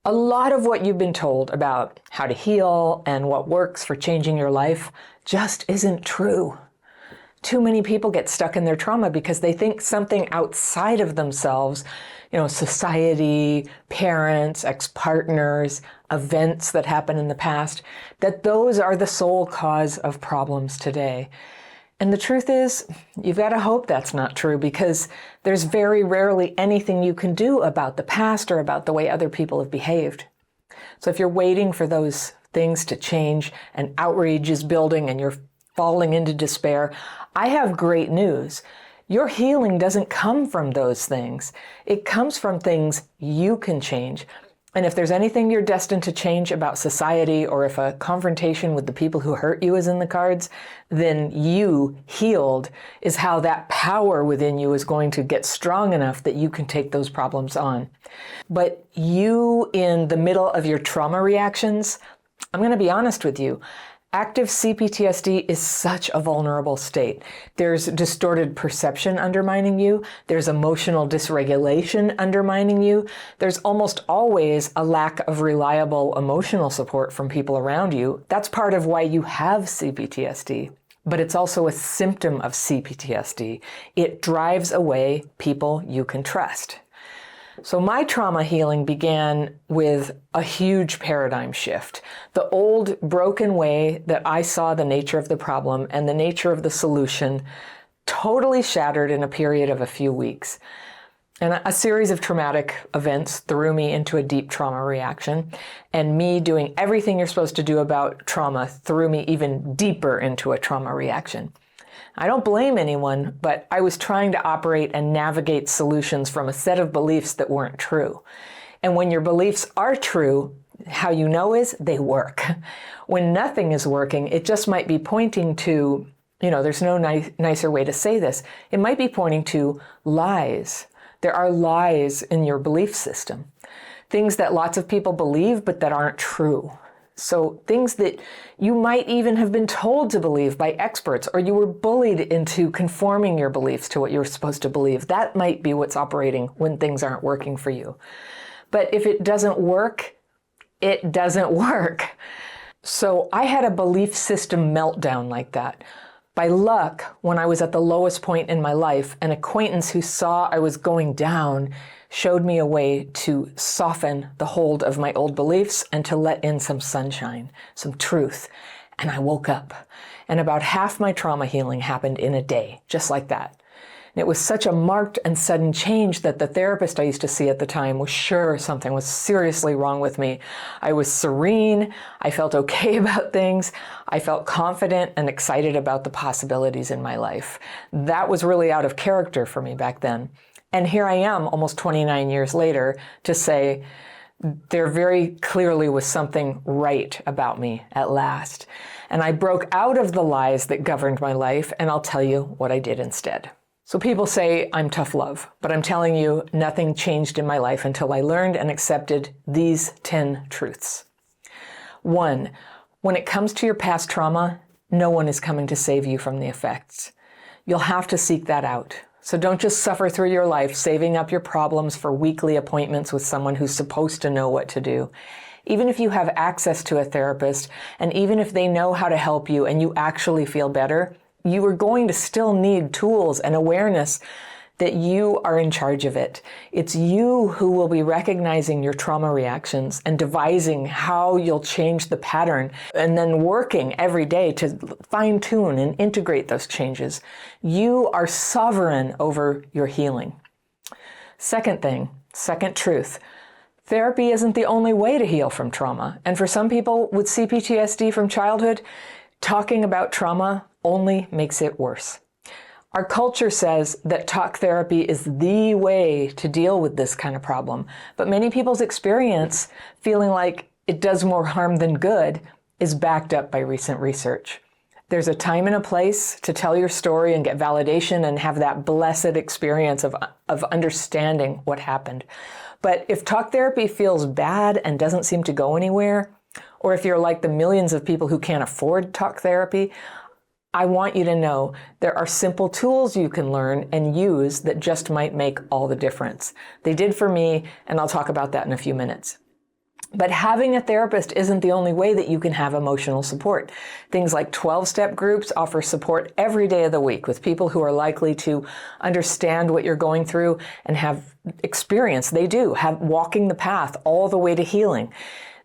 A lot of what you've been told about how to heal and what works for changing your life just isn't true. Too many people get stuck in their trauma because they think something outside of themselves, society, parents, ex-partners, events that happened in the past, that those are the sole cause of problems today. And the truth is, you've got to hope that's not true, because there's very rarely anything you can do about the past or about the way other people have behaved. So if you're waiting for those things to change and outrage is building and you're falling into despair, I have great news. Your healing doesn't come from those things. It comes from things you can change. And if there's anything you're destined to change about society, or if a confrontation with the people who hurt you is in the cards, then you, healed, is how that power within you is going to get strong enough that you can take those problems on. But you, in the middle of your trauma reactions, I'm going to be honest with you, active CPTSD is such a vulnerable state. There's distorted perception undermining you. There's emotional dysregulation undermining you. There's almost always a lack of reliable emotional support from people around you. That's part of why you have CPTSD. But it's also a symptom of CPTSD. It drives away people you can trust. So my trauma healing began with a huge paradigm shift. The old broken way that I saw the nature of the problem and the nature of the solution totally shattered in a period of a few weeks. And a series of traumatic events threw me into a deep trauma reaction. And me doing everything you're supposed to do about trauma threw me even deeper into a trauma reaction. I don't blame anyone, but I was trying to operate and navigate solutions from a set of beliefs that weren't true. And when your beliefs are true, how you know is they work. When nothing is working, it just might be pointing to, there's no nicer way to say this. It might be pointing to lies. There are lies in your belief system. Things that lots of people believe, but that aren't true. So things that you might even have been told to believe by experts, or you were bullied into conforming your beliefs to what you were supposed to believe. That might be what's operating when things aren't working for you. But if it doesn't work, it doesn't work. So I had a belief system meltdown like that. By luck, when I was at the lowest point in my life, an acquaintance who saw I was going down showed me a way to soften the hold of my old beliefs and to let in some sunshine, some truth. And I woke up. And about half my trauma healing happened in a day, just like that. And it was such a marked and sudden change that the therapist I used to see at the time was sure something was seriously wrong with me. I was serene. I felt okay about things. I felt confident and excited about the possibilities in my life. That was really out of character for me back then. And here I am almost 29 years later to say there very clearly was something right about me at last. And I broke out of the lies that governed my life, and I'll tell you what I did instead. So people say I'm tough love, but I'm telling you nothing changed in my life until I learned and accepted these 10 truths. 1, when it comes to your past trauma, no one is coming to save you from the effects. You'll have to seek that out. So don't just suffer through your life saving up your problems for weekly appointments with someone who's supposed to know what to do. Even if you have access to a therapist, and even if they know how to help you and you actually feel better, you are going to still need tools and awareness that you are in charge of it. It's you who will be recognizing your trauma reactions and devising how you'll change the pattern, and then working every day to fine-tune and integrate those changes. You are sovereign over your healing. Second truth, therapy isn't the only way to heal from trauma. And for some people with CPTSD from childhood, talking about trauma only makes it worse. Our culture says that talk therapy is the way to deal with this kind of problem, but many people's experience feeling like it does more harm than good is backed up by recent research. There's a time and a place to tell your story and get validation and have that blessed experience of understanding what happened. But if talk therapy feels bad and doesn't seem to go anywhere, or if you're like the millions of people who can't afford talk therapy, I want you to know there are simple tools you can learn and use that just might make all the difference. They did for me, and I'll talk about that in a few minutes. But having a therapist isn't the only way that you can have emotional support. Things like 12-step groups offer support every day of the week with people who are likely to understand what you're going through and have experience. They do have walking the path all the way to healing.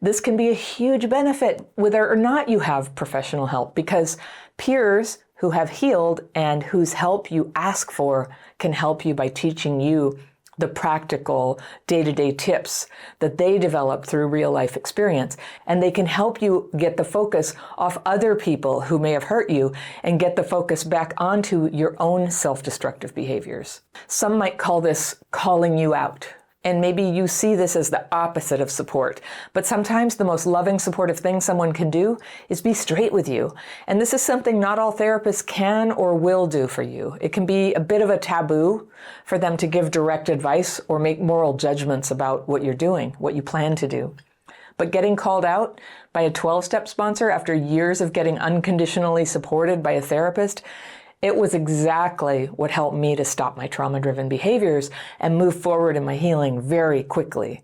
This can be a huge benefit whether or not you have professional help, because peers who have healed and whose help you ask for can help you by teaching you the practical day-to-day tips that they develop through real-life experience. And they can help you get the focus off other people who may have hurt you and get the focus back onto your own self-destructive behaviors. Some might call this calling you out. And maybe you see this as the opposite of support. But sometimes the most loving, supportive thing someone can do is be straight with you. And this is something not all therapists can or will do for you. It can be a bit of a taboo for them to give direct advice or make moral judgments about what you're doing, what you plan to do. But getting called out by a 12-step sponsor after years of getting unconditionally supported by a therapist, it was exactly what helped me to stop my trauma-driven behaviors and move forward in my healing very quickly.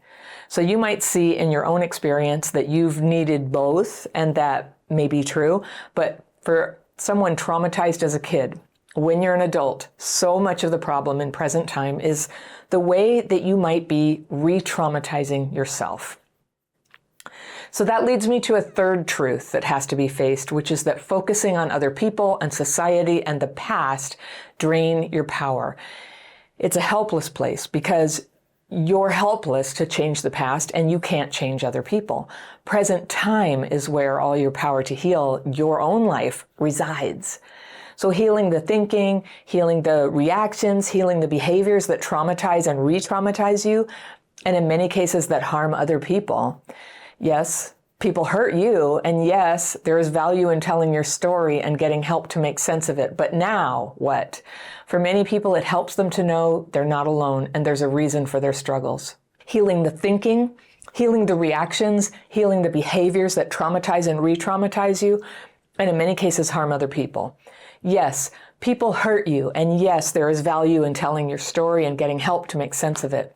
So you might see in your own experience that you've needed both, and that may be true. But for someone traumatized as a kid, when you're an adult, so much of the problem in present time is the way that you might be re-traumatizing yourself. So that leads me to a third truth that has to be faced, which is that focusing on other people and society and the past drain your power. It's a helpless place because you're helpless to change the past and you can't change other people. Present time is where all your power to heal your own life resides. So healing the thinking, healing the reactions, healing the behaviors that traumatize and re-traumatize you, and in many cases that harm other people. Yes, people hurt you, and yes, there is value in telling your story and getting help to make sense of it. But now what? For many people, it helps them to know they're not alone and there's a reason for their struggles. Healing the thinking, healing the reactions, healing the behaviors that traumatize and re-traumatize you, and in many cases harm other people. Yes, people hurt you, and yes, there is value in telling your story and getting help to make sense of it.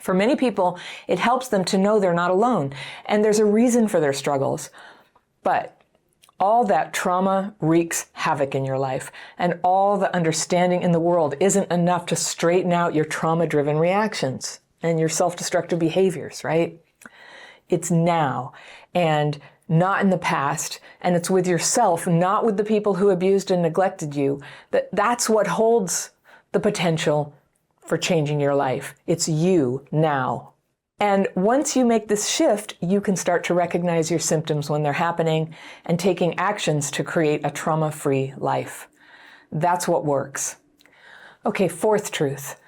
For many people, it helps them to know they're not alone, and there's a reason for their struggles. But all that trauma wreaks havoc in your life, and all the understanding in the world isn't enough to straighten out your trauma-driven reactions and your self-destructive behaviors, right? It's now, and not in the past, and it's with yourself, not with the people who abused and neglected you. That's what holds the potential for changing your life. It's you now. And once you make this shift, you can start to recognize your symptoms when they're happening and taking actions to create a trauma-free life. That's what works. Okay, fourth truth.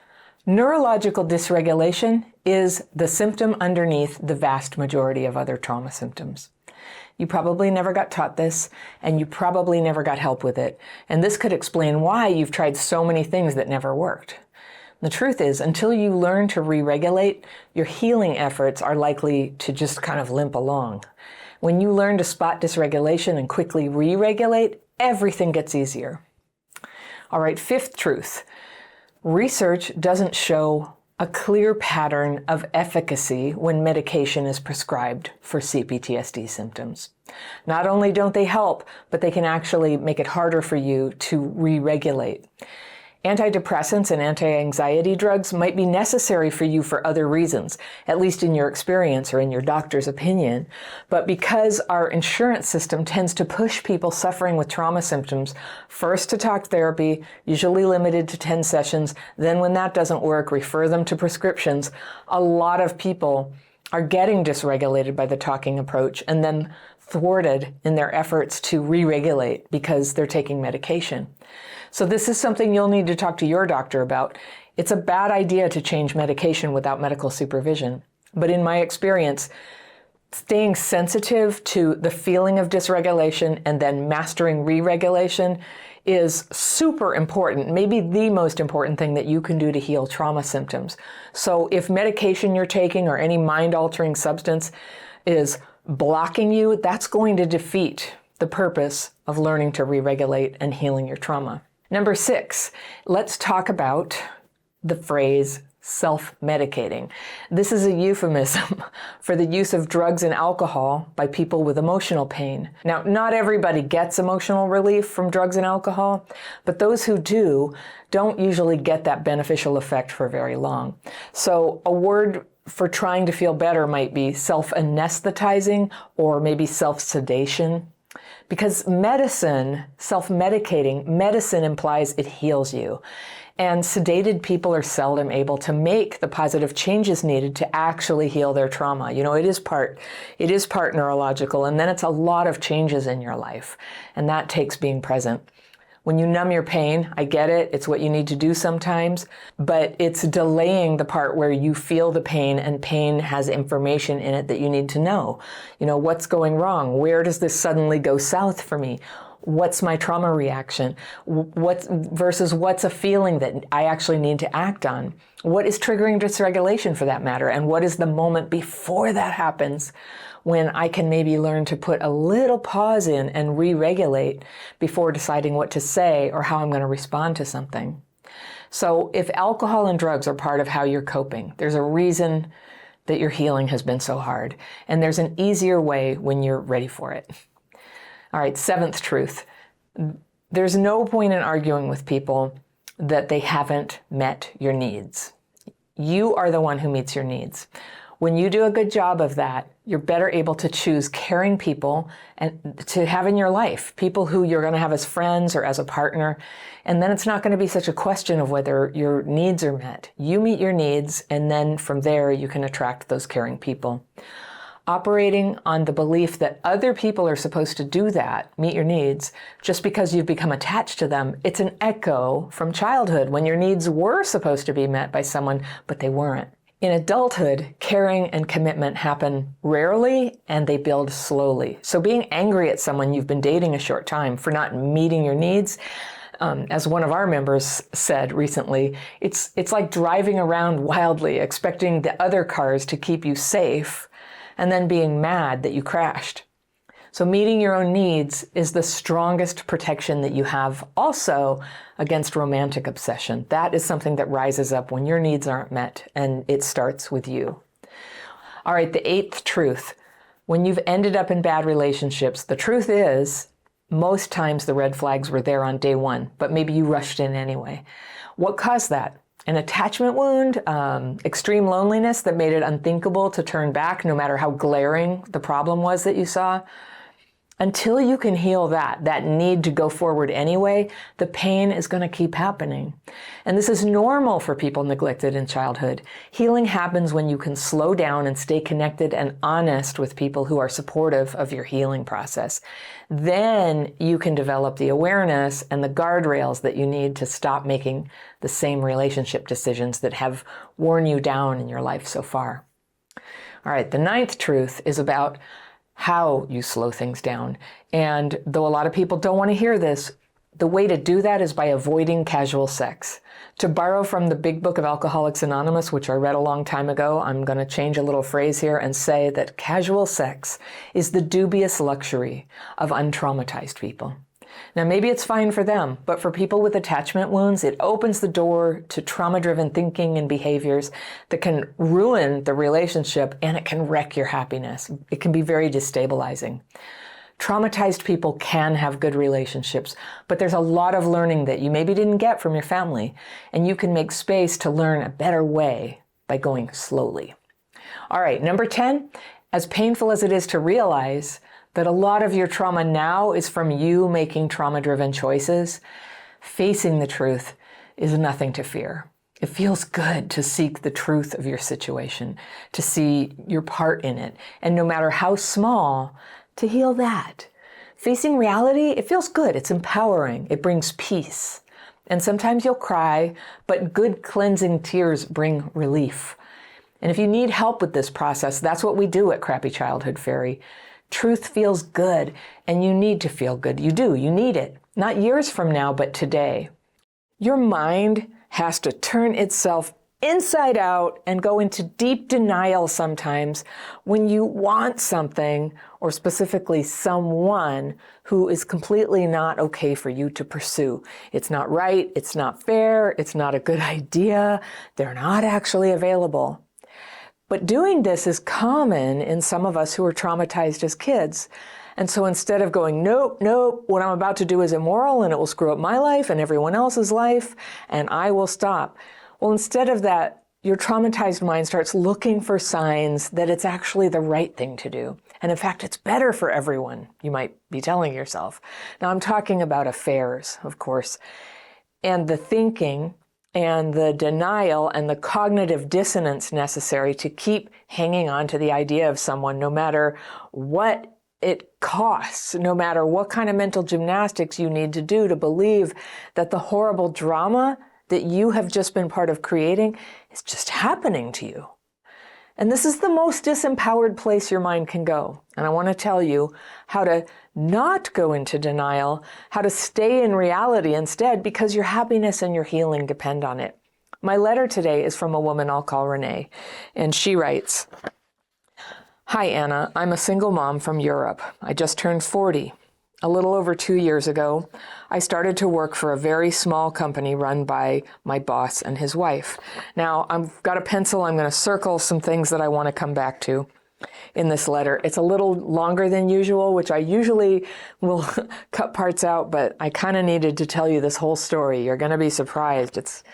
Neurological dysregulation is the symptom underneath the vast majority of other trauma symptoms. You probably never got taught this, and you probably never got help with it. And this could explain why you've tried so many things that never worked. The truth is, until you learn to re-regulate, your healing efforts are likely to just kind of limp along. When you learn to spot dysregulation and quickly re-regulate, everything gets easier. All right, fifth truth. Research doesn't show a clear pattern of efficacy when medication is prescribed for CPTSD symptoms. Not only don't they help, but they can actually make it harder for you to re-regulate. Antidepressants and anti-anxiety drugs might be necessary for you for other reasons, at least in your experience or in your doctor's opinion. But because our insurance system tends to push people suffering with trauma symptoms first to talk therapy, usually limited to 10 sessions, then when that doesn't work, refer them to prescriptions, a lot of people are getting dysregulated by the talking approach and then thwarted in their efforts to re-regulate because they're taking medication. So this is something you'll need to talk to your doctor about. It's a bad idea to change medication without medical supervision. But in my experience, staying sensitive to the feeling of dysregulation and then mastering re-regulation is super important, maybe the most important thing that you can do to heal trauma symptoms. So if medication you're taking or any mind-altering substance is blocking you, that's going to defeat the purpose of learning to re-regulate and healing your trauma. Number 6, let's talk about the phrase self-medicating. This is a euphemism for the use of drugs and alcohol by people with emotional pain. Now, not everybody gets emotional relief from drugs and alcohol, but those who do don't usually get that beneficial effect for very long. So a word for trying to feel better might be self-anesthetizing or maybe self-sedation. Because medicine, self-medicating, medicine implies it heals you. And sedated people are seldom able to make the positive changes needed to actually heal their trauma. You know, it is part neurological, and then it's a lot of changes in your life. And that takes being present. When you numb your pain, I get it, it's what you need to do sometimes, but it's delaying the part where you feel the pain and pain has information in it that you need to know. You know, what's going wrong? Where does this suddenly go south for me? What's my trauma reaction? Versus what's a feeling that I actually need to act on? What is triggering dysregulation for that matter? And what is the moment before that happens when I can maybe learn to put a little pause in and re-regulate before deciding what to say or how I'm going to respond to something? So if alcohol and drugs are part of how you're coping, there's a reason that your healing has been so hard. And there's an easier way when you're ready for it. All right, seventh truth. There's no point in arguing with people that they haven't met your needs. You are the one who meets your needs. When you do a good job of that, you're better able to choose caring people and to have in your life, people who you're going to have as friends or as a partner. And then it's not going to be such a question of whether your needs are met. You meet your needs, and then from there you can attract those caring people. Operating on the belief that other people are supposed to do that, meet your needs, just because you've become attached to them, it's an echo from childhood when your needs were supposed to be met by someone, but they weren't. In adulthood, caring and commitment happen rarely and they build slowly. So being angry at someone you've been dating a short time for not meeting your needs, as one of our members said recently, it's like driving around wildly, expecting the other cars to keep you safe, and then being mad that you crashed. So meeting your own needs is the strongest protection that you have also against romantic obsession. That is something that rises up when your needs aren't met, and it starts with you. All right, the eighth truth. When you've ended up in bad relationships, the truth is most times the red flags were there on day one, but maybe you rushed in anyway. What caused that? An attachment wound, extreme loneliness that made it unthinkable to turn back no matter how glaring the problem was that you saw. Until you can heal that need to go forward anyway, the pain is going to keep happening. And this is normal for people neglected in childhood. Healing happens when you can slow down and stay connected and honest with people who are supportive of your healing process. Then you can develop the awareness and the guardrails that you need to stop making the same relationship decisions that have worn you down in your life so far. All right, the ninth truth is about how you slow things down. And though a lot of people don't want to hear this, the way to do that is by avoiding casual sex. To borrow from the big book of Alcoholics Anonymous, which I read a long time ago, I'm going to change a little phrase here and say that casual sex is the dubious luxury of untraumatized people. Now, maybe it's fine for them, but for people with attachment wounds, it opens the door to trauma-driven thinking and behaviors that can ruin the relationship, and it can wreck your happiness. It can be very destabilizing. Traumatized people can have good relationships, but there's a lot of learning that you maybe didn't get from your family, and you can make space to learn a better way by going slowly. All right, number 10, as painful as it is to realize that a lot of your trauma now is from you making trauma-driven choices, facing the truth is nothing to fear. It feels good to seek the truth of your situation, to see your part in it, and no matter how small, to heal that. Facing reality, it feels good. It's empowering. It brings peace. And sometimes you'll cry, but good cleansing tears bring relief. And if you need help with this process, that's what we do at Crappy Childhood Fairy. Truth feels good, and you need to feel good. You do. You need it. Not years from now, but today. Your mind has to turn itself inside out and go into deep denial sometimes when you want something, or specifically someone, who is completely not okay for you to pursue. It's not right, it's not fair, it's not a good idea, they're not actually available. But doing this is common in some of us who were traumatized as kids. And so instead of going, nope, nope, what I'm about to do is immoral and it will screw up my life and everyone else's life, and I will stop. Well, instead of that, your traumatized mind starts looking for signs that it's actually the right thing to do. And in fact, it's better for everyone, you might be telling yourself. Now, I'm talking about affairs, of course, and the thinking and the denial and the cognitive dissonance necessary to keep hanging on to the idea of someone, no matter what it costs, no matter what kind of mental gymnastics you need to do to believe that the horrible drama that you have just been part of creating is just happening to you. And this is the most disempowered place your mind can go. And I want to tell you how to not go into denial, how to stay in reality instead, because your happiness and your healing depend on it. My letter today is from a woman I'll call Renee, and she writes, "Hi, Anna. I'm a single mom from Europe. I just turned 40. A little over 2 years ago, I started to work for a very small company run by my boss and his wife. Now, I've got a pencil. I'm going to circle some things that I want to come back to in this letter. It's a little longer than usual, which I usually will cut parts out, but I kind of needed to tell you this whole story. You're going to be surprised. It's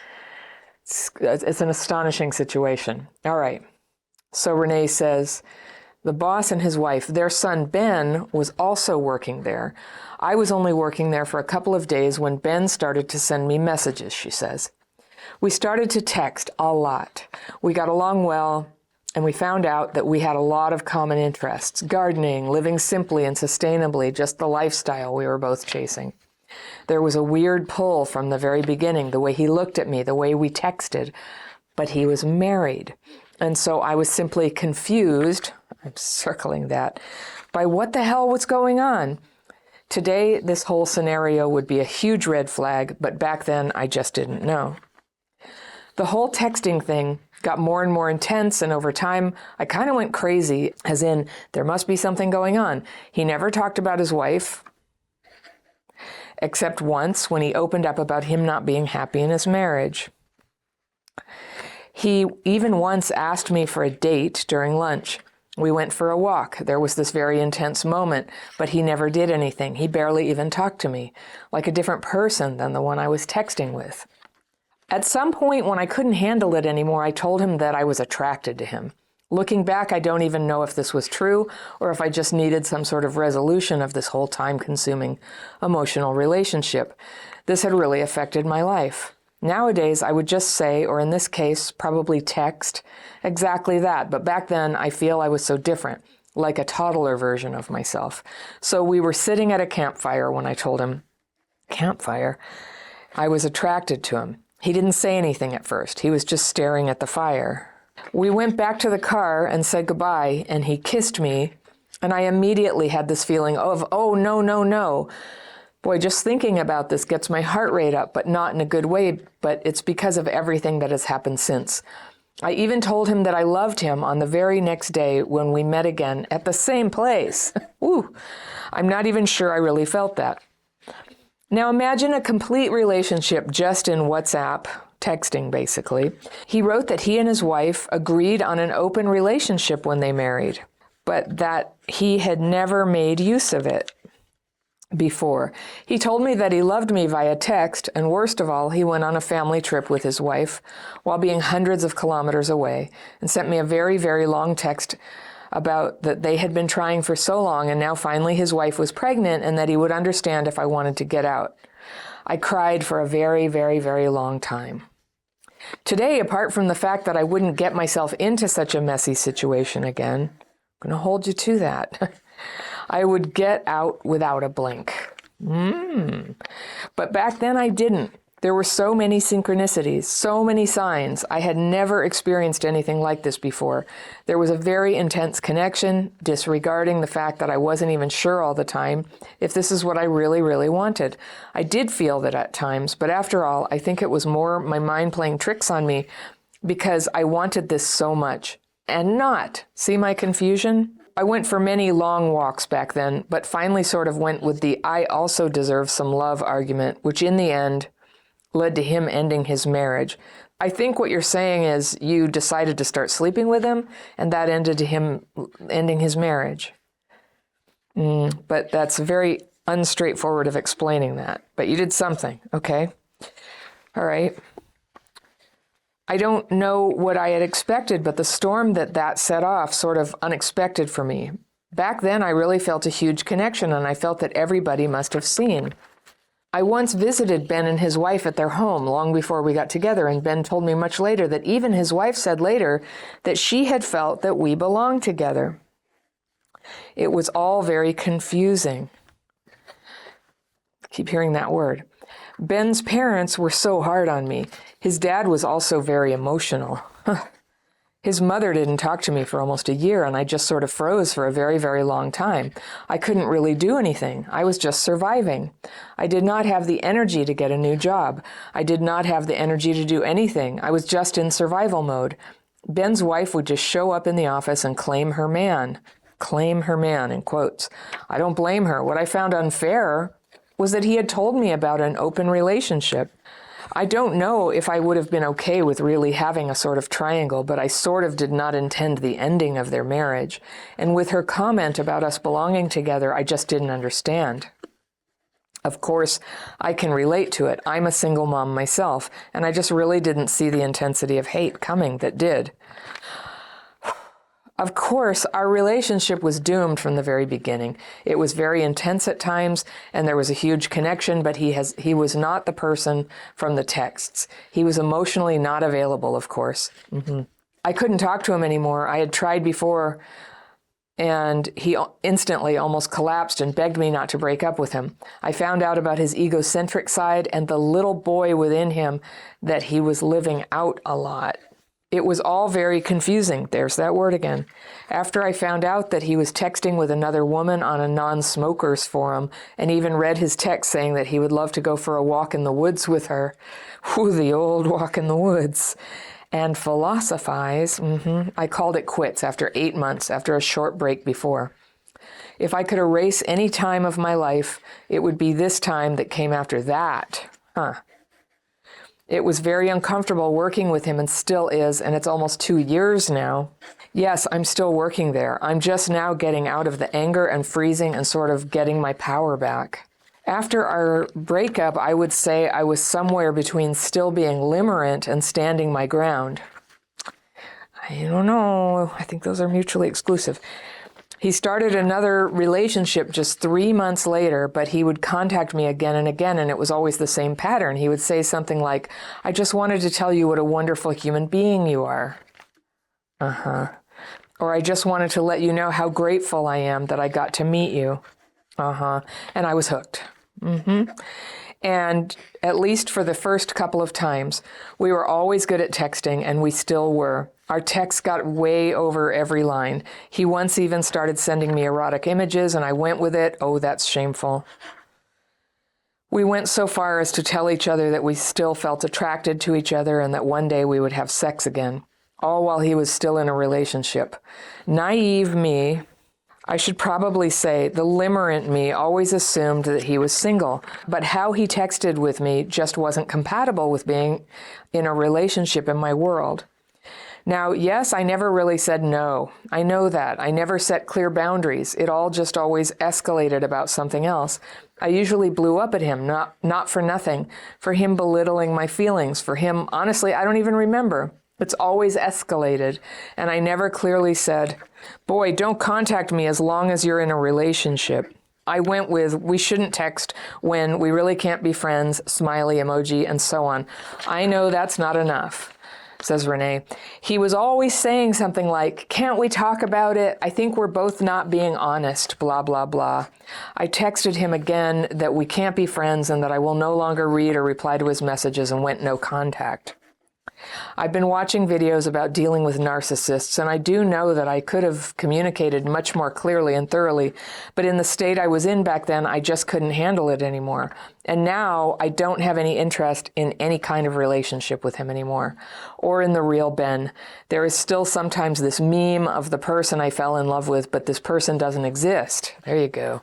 an astonishing situation. All right. So Renee says, the boss and his wife, their son Ben was also working there. I was only working there for a couple of days when Ben started to send me messages, she says. We started to text a lot. We got along well, and we found out that we had a lot of common interests: gardening, living simply and sustainably, just the lifestyle we were both chasing. There was a weird pull from the very beginning, the way he looked at me, the way we texted, but he was married. And so I was simply confused, I'm circling that, by what the hell was going on. Today, this whole scenario would be a huge red flag, but back then I just didn't know. The whole texting thing got more and more intense, and over time, I kind of went crazy, as in, there must be something going on. He never talked about his wife, except once when he opened up about him not being happy in his marriage. He even once asked me for a date during lunch. We went for a walk. There was this very intense moment, but he never did anything. He barely even talked to me, like a different person than the one I was texting with. At some point, when I couldn't handle it anymore, I told him that I was attracted to him. Looking back, I don't even know if this was true or if I just needed some sort of resolution of this whole time-consuming emotional relationship. This had really affected my life. Nowadays, I would just say, or in this case, probably text, exactly that. But back then, I feel I was so different, like a toddler version of myself. So we were sitting at a campfire when I told him, campfire? I was attracted to him. He didn't say anything at first. He was just staring at the fire. We went back to the car and said goodbye, and he kissed me, and I immediately had this feeling of, oh, no, no, no. Boy, just thinking about this gets my heart rate up, but not in a good way, but it's because of everything that has happened since. I even told him that I loved him on the very next day when we met again at the same place. Ooh, I'm not even sure I really felt that. Now imagine a complete relationship just in WhatsApp, texting basically. He wrote that he and his wife agreed on an open relationship when they married, but that he had never made use of it before. He told me that he loved me via text, and worst of all, he went on a family trip with his wife while being hundreds of kilometers away and sent me a very, very long text about that they had been trying for so long, and now finally his wife was pregnant, and that he would understand if I wanted to get out. I cried for a very, very, very long time. Today, apart from the fact that I wouldn't get myself into such a messy situation again, I'm going to hold you to that. I would get out without a blink. But back then I didn't. There were so many synchronicities, so many signs. I had never experienced anything like this before. There was a very intense connection, disregarding the fact that I wasn't even sure all the time if this is what I really, really wanted. I did feel that at times, but after all, I think it was more my mind playing tricks on me because I wanted this so much and not. See my confusion? I went for many long walks back then, but finally sort of went with the I also deserve some love argument, which in the end led to him ending his marriage. I think what you're saying is you decided to start sleeping with him, and that ended to him ending his marriage. But that's very unstraightforward of explaining that. But you did something, okay? All right. I don't know what I had expected, but the storm that set off sort of unexpected for me. Back then, I really felt a huge connection, and I felt that everybody must have seen. I once visited Ben and his wife at their home long before we got together, and Ben told me much later that even his wife said later that she had felt that we belonged together. It was all very confusing. Keep hearing that word. Ben's parents were so hard on me. His dad was also very emotional. His mother didn't talk to me for almost a year, and I just sort of froze for a very, very long time. I couldn't really do anything. I was just surviving. I did not have the energy to get a new job. I did not have the energy to do anything. I was just in survival mode. Ben's wife would just show up in the office and claim her man. Claim her man, in quotes. I don't blame her. What I found unfair was that he had told me about an open relationship. I don't know if I would have been okay with really having a sort of triangle, but I sort of did not intend the ending of their marriage. And with her comment about us belonging together, I just didn't understand. Of course, I can relate to it. I'm a single mom myself, and I just really didn't see the intensity of hate coming that did. Of course, our relationship was doomed from the very beginning. It was very intense at times, and there was a huge connection, but he was not the person from the texts. He was emotionally not available, of course. I couldn't talk to him anymore. I had tried before, and he instantly almost collapsed and begged me not to break up with him. I found out about his egocentric side and the little boy within him that he was living out a lot. It was all very confusing. There's that word again. After I found out that he was texting with another woman on a non-smokers forum and even read his text saying that he would love to go for a walk in the woods with her. Whew, the old walk in the woods. And philosophize. I called it quits after 8 months, after a short break before. If I could erase any time of my life, it would be this time that came after that. It was very uncomfortable working with him and still is, and it's almost 2 years now. Yes, I'm still working there. I'm just now getting out of the anger and freezing and sort of getting my power back. After our breakup, I would say I was somewhere between still being limerent and standing my ground. I don't know. I think those are mutually exclusive. He started another relationship just 3 months later, but he would contact me again and again, and it was always the same pattern. He would say something like, I just wanted to tell you what a wonderful human being you are. Or I just wanted to let you know how grateful I am that I got to meet you. And I was hooked. And at least for the first couple of times, we were always good at texting, and we still were. Our texts got way over every line. He once even started sending me erotic images, and I went with it. Oh, that's shameful. We went so far as to tell each other that we still felt attracted to each other and that one day we would have sex again, all while he was still in a relationship. Naive me, I should probably say the limerent me, always assumed that he was single, but how he texted with me just wasn't compatible with being in a relationship in my world. Now, yes, I never really said no. I know that. I never set clear boundaries. It all just always escalated about something else. I usually blew up at him, not for nothing, for him belittling my feelings, for him, honestly, I don't even remember. It's always escalated, and I never clearly said, boy, don't contact me as long as you're in a relationship. I went with, we shouldn't text when we really can't be friends, smiley emoji, and so on. I know that's not enough, says Renee. He was always saying something like, can't we talk about it? I think we're both not being honest, blah, blah, blah. I texted him again that we can't be friends and that I will no longer read or reply to his messages and went no contact. I've been watching videos about dealing with narcissists, and I do know that I could have communicated much more clearly and thoroughly, but in the state I was in back then, I just couldn't handle it anymore. And now I don't have any interest in any kind of relationship with him anymore, or in the real Ben. There is still sometimes this meme of the person I fell in love with, but this person doesn't exist. There you go.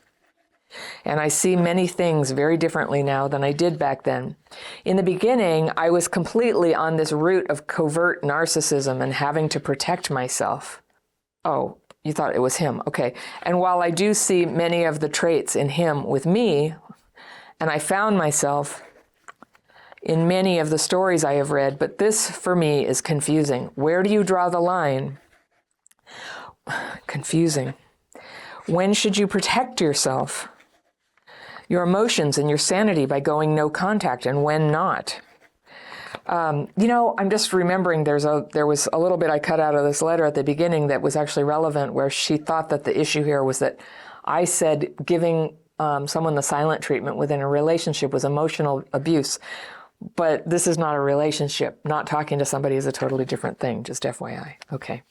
And I see many things very differently now than I did back then. In the beginning, I was completely on this route of covert narcissism and having to protect myself. Oh, you thought it was him. Okay. And while I do see many of the traits in him with me, and I found myself in many of the stories I have read, but this for me is confusing. Where do you draw the line? Confusing. When should you protect yourself? Your emotions and your sanity by going no contact, and when not. I'm just remembering there was a little bit I cut out of this letter at the beginning that was actually relevant, where she thought that the issue here was that I said giving someone the silent treatment within a relationship was emotional abuse. But this is not a relationship. Not talking to somebody is a totally different thing, just FYI. Okay.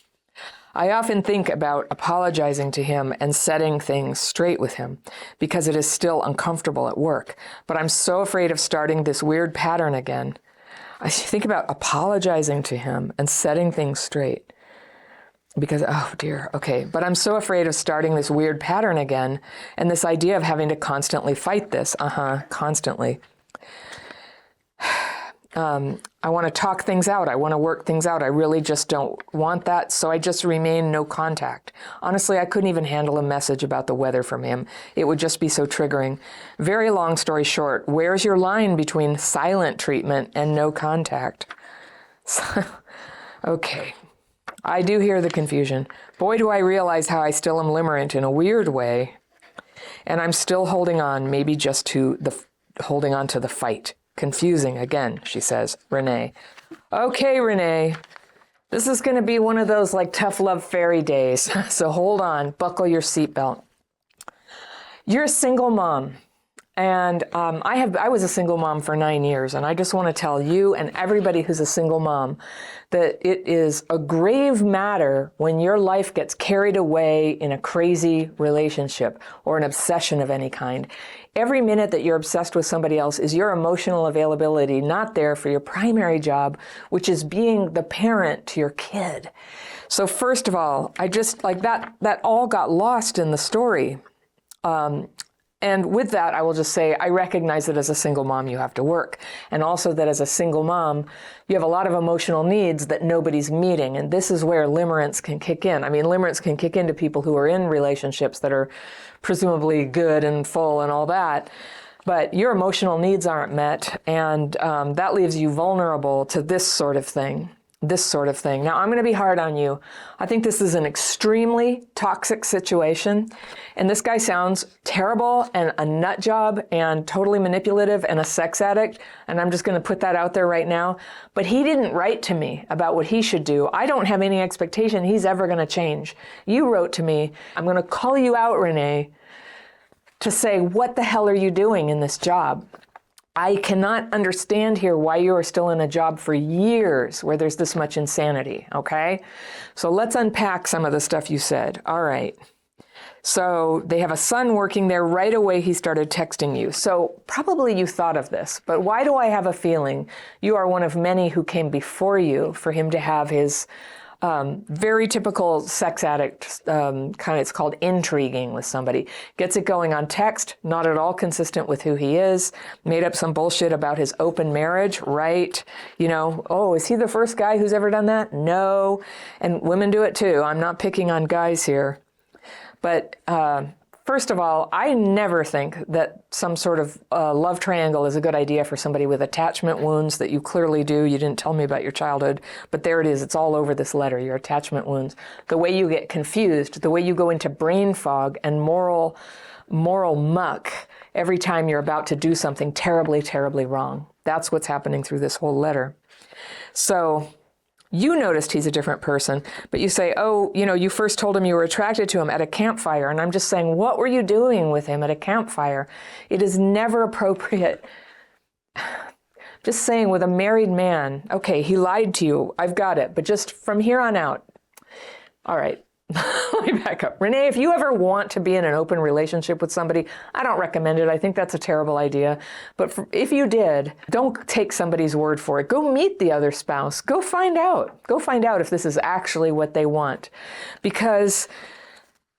I often think about apologizing to him and setting things straight with him because it is still uncomfortable at work. But I'm so afraid of starting this weird pattern again. I think about apologizing to him and setting things straight because, oh dear, okay. But I'm so afraid of starting this weird pattern again and this idea of having to constantly fight this. Constantly. I want to talk things out. I want to work things out. I really just don't want that. So I just remain no contact. Honestly, I couldn't even handle a message about the weather from him. It would just be so triggering. Very long story short, where's your line between silent treatment and no contact? Okay. I do hear the confusion. Boy, do I realize how I still am limerent in a weird way. And I'm still holding on, maybe just to holding on to the fight. Confusing again, she says, Renee. Okay, Renee, this is going to be one of those like tough love fairy days. So hold on, buckle your seatbelt. You're a single mom. And I was a single mom for 9 years, and I just want to tell you and everybody who's a single mom that it is a grave matter when your life gets carried away in a crazy relationship or an obsession of any kind. Every minute that you're obsessed with somebody else is your emotional availability not there for your primary job, which is being the parent to your kid. So first of all, I just like that all got lost in the story. And with that, I will just say, I recognize that as a single mom, you have to work. And also that as a single mom, you have a lot of emotional needs that nobody's meeting. And this is where limerence can kick in. I mean, limerence can kick into people who are in relationships that are presumably good and full and all that. But your emotional needs aren't met. And that leaves you vulnerable to this sort of thing. Now, I'm going to be hard on you. I think this is an extremely toxic situation. And this guy sounds terrible and a nut job and totally manipulative and a sex addict. And I'm just going to put that out there right now. But he didn't write to me about what he should do. I don't have any expectation he's ever going to change. You wrote to me, I'm going to call you out, Renee, to say, what the hell are you doing in this job? I cannot understand here why you are still in a job for years where there's this much insanity, okay? So let's unpack some of the stuff you said. All right. So they have a son working there. Right away he started texting you. So probably you thought of this, but why do I have a feeling you are one of many who came before you for him to have his very typical sex addict it's called intriguing with somebody. Gets it going on text, not at all consistent with who he is, made up some bullshit about his open marriage, right? Oh, is he the first guy who's ever done that? No. And women do it too. I'm not picking on guys here. But first of all, I never think that some sort of love triangle is a good idea for somebody with attachment wounds that you clearly do. You didn't tell me about your childhood, but there it is. It's all over this letter, your attachment wounds. The way you get confused, the way you go into brain fog and moral muck every time you're about to do something terribly, terribly wrong. That's what's happening through this whole letter. So you noticed he's a different person, but you say, oh, you first told him you were attracted to him at a campfire. And I'm just saying, what were you doing with him at a campfire? It is never appropriate. just saying with a married man, okay, he lied to you, I've got it, but just from here on out, all right, let me back up. Renee, if you ever want to be in an open relationship with somebody, I don't recommend it. I think that's a terrible idea. But if you did, don't take somebody's word for it. Go meet the other spouse. Go find out. Go find out if this is actually what they want. Because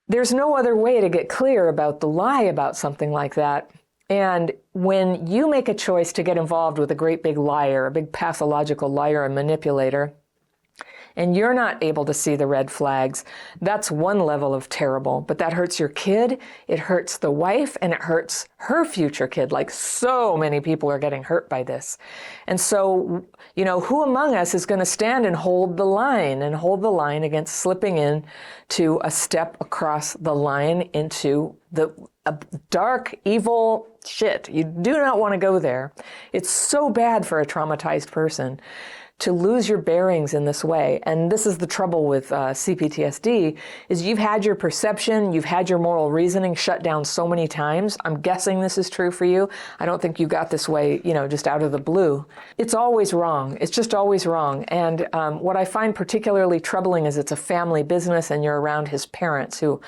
there's no other way to get clear about the lie about something like that. And when you make a choice to get involved with a great big liar, a big pathological liar and manipulator, and you're not able to see the red flags, that's one level of terrible. But that hurts your kid, it hurts the wife, and it hurts her future kid. Like, so many people are getting hurt by this. And so, who among us is going to stand and hold the line against slipping in to a step across the line into the dark, evil shit? You do not want to go there. It's so bad for a traumatized person to lose your bearings in this way. And this is the trouble with CPTSD, is you've had your perception, you've had your moral reasoning shut down so many times. I'm guessing this is true for you. I don't think you got this way, just out of the blue. It's always wrong. It's just always wrong. And what I find particularly troubling is it's a family business and you're around his parents who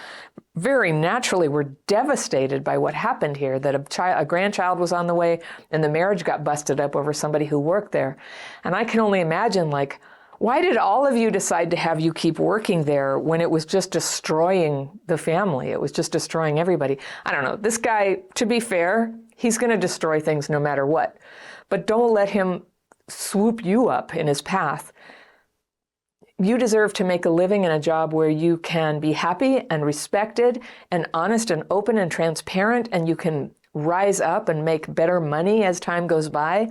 very naturally were devastated by what happened here, that a grandchild was on the way and the marriage got busted up over somebody who worked there. And I can only imagine, why did all of you decide to have you keep working there when it was just destroying the family? It was just destroying everybody. I don't know. This guy, to be fair, he's going to destroy things no matter what. But don't let him swoop you up in his path. You deserve to make a living in a job where you can be happy and respected and honest and open and transparent, and you can rise up and make better money as time goes by.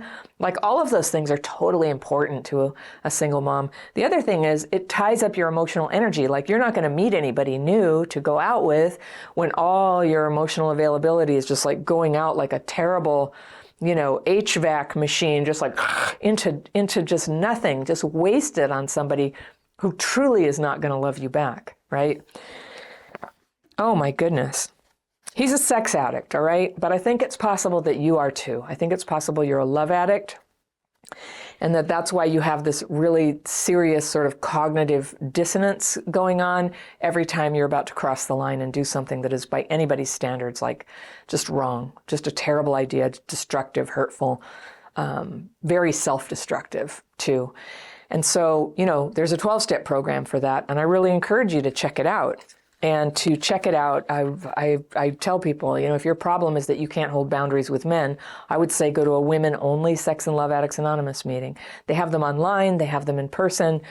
All of those things are totally important to a single mom. The other thing is it ties up your emotional energy. You're not going to meet anybody new to go out with when all your emotional availability is just going out like a terrible HVAC machine, just into just nothing, just wasted on somebody who truly is not going to love you back, right? Oh my goodness. He's a sex addict, all right? But I think it's possible that you are too. I think it's possible you're a love addict, and that's why you have this really serious sort of cognitive dissonance going on every time you're about to cross the line and do something that is by anybody's standards just wrong, just a terrible idea, destructive, hurtful, very self-destructive too. And so, there's a 12-step program for that, and I really encourage you to check it out. And to check it out, I tell people, if your problem is that you can't hold boundaries with men, I would say go to a women-only Sex and Love Addicts Anonymous meeting. They have them online, they have them in person,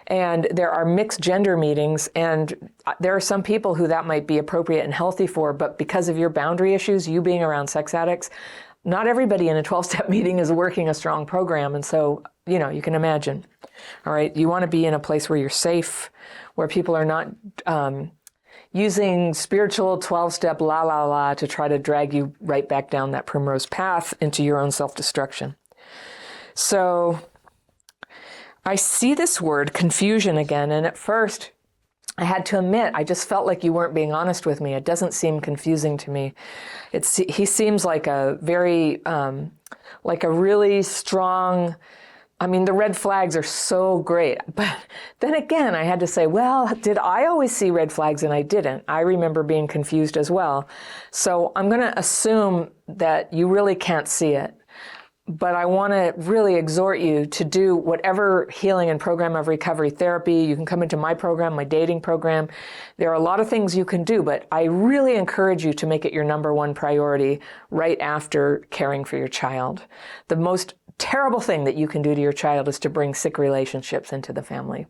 and there are mixed gender meetings, and there are some people who that might be appropriate and healthy for, but because of your boundary issues, you being around sex addicts, not everybody in a 12-step meeting is working a strong program, and so, you can imagine. All right, you want to be in a place where you're safe, where people are not using spiritual 12-step la to try to drag you right back down that primrose path into your own self-destruction. So I see this word confusion again, and at first I had to admit, I just felt like you weren't being honest with me. It doesn't seem confusing to me. He seems like a very, like a really strong, the red flags are so great. But then again, I had to say, well, did I always see red flags? And I didn't. I remember being confused as well. So I'm going to assume that you really can't see it. But I want to really exhort you to do whatever healing and program of recovery therapy. You can come into my program, my dating program. There are a lot of things you can do, but I really encourage you to make it your number one priority right after caring for your child. The most terrible thing that you can do to your child is to bring sick relationships into the family.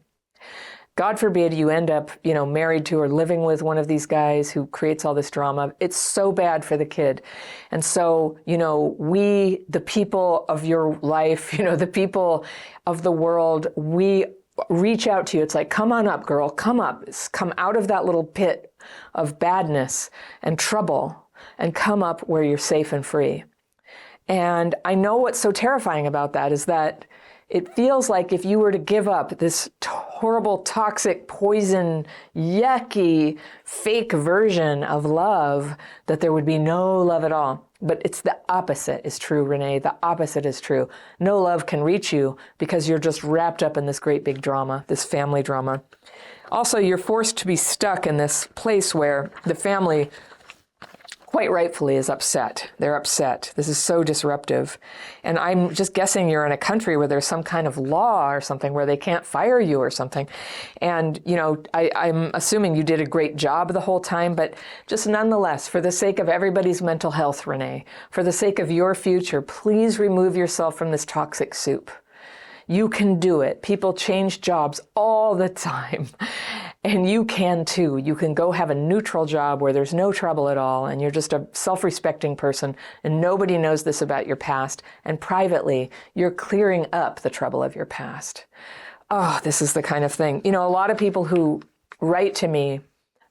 God forbid you end up, married to or living with one of these guys who creates all this drama. It's so bad for the kid. And so, we, the people of your life, the people of the world, we reach out to you. It's like, come on up, girl, come up. Come out of that little pit of badness and trouble and come up where you're safe and free. And I know what's so terrifying about that is that it feels like if you were to give up this horrible, toxic, poison, yucky, fake version of love, that there would be no love at all. But it's the opposite is true, Renee. The opposite is true. No love can reach you because you're just wrapped up in this great big drama, this family drama. Also, you're forced to be stuck in this place where the family, quite rightfully, is upset. They're upset. This is so disruptive. And I'm just guessing you're in a country where there's some kind of law or something where they can't fire you or something. And, you know, I'm assuming you did a great job the whole time, but just nonetheless, for the sake of everybody's mental health, Renee, for the sake of your future, please remove yourself from this toxic soup. You can do it. People change jobs all the time. And you can too. You can go have a neutral job where there's no trouble at all and you're just a self-respecting person and nobody knows this about your past. And privately, you're clearing up the trouble of your past. Oh, this is the kind of thing. You know, a lot of people who write to me,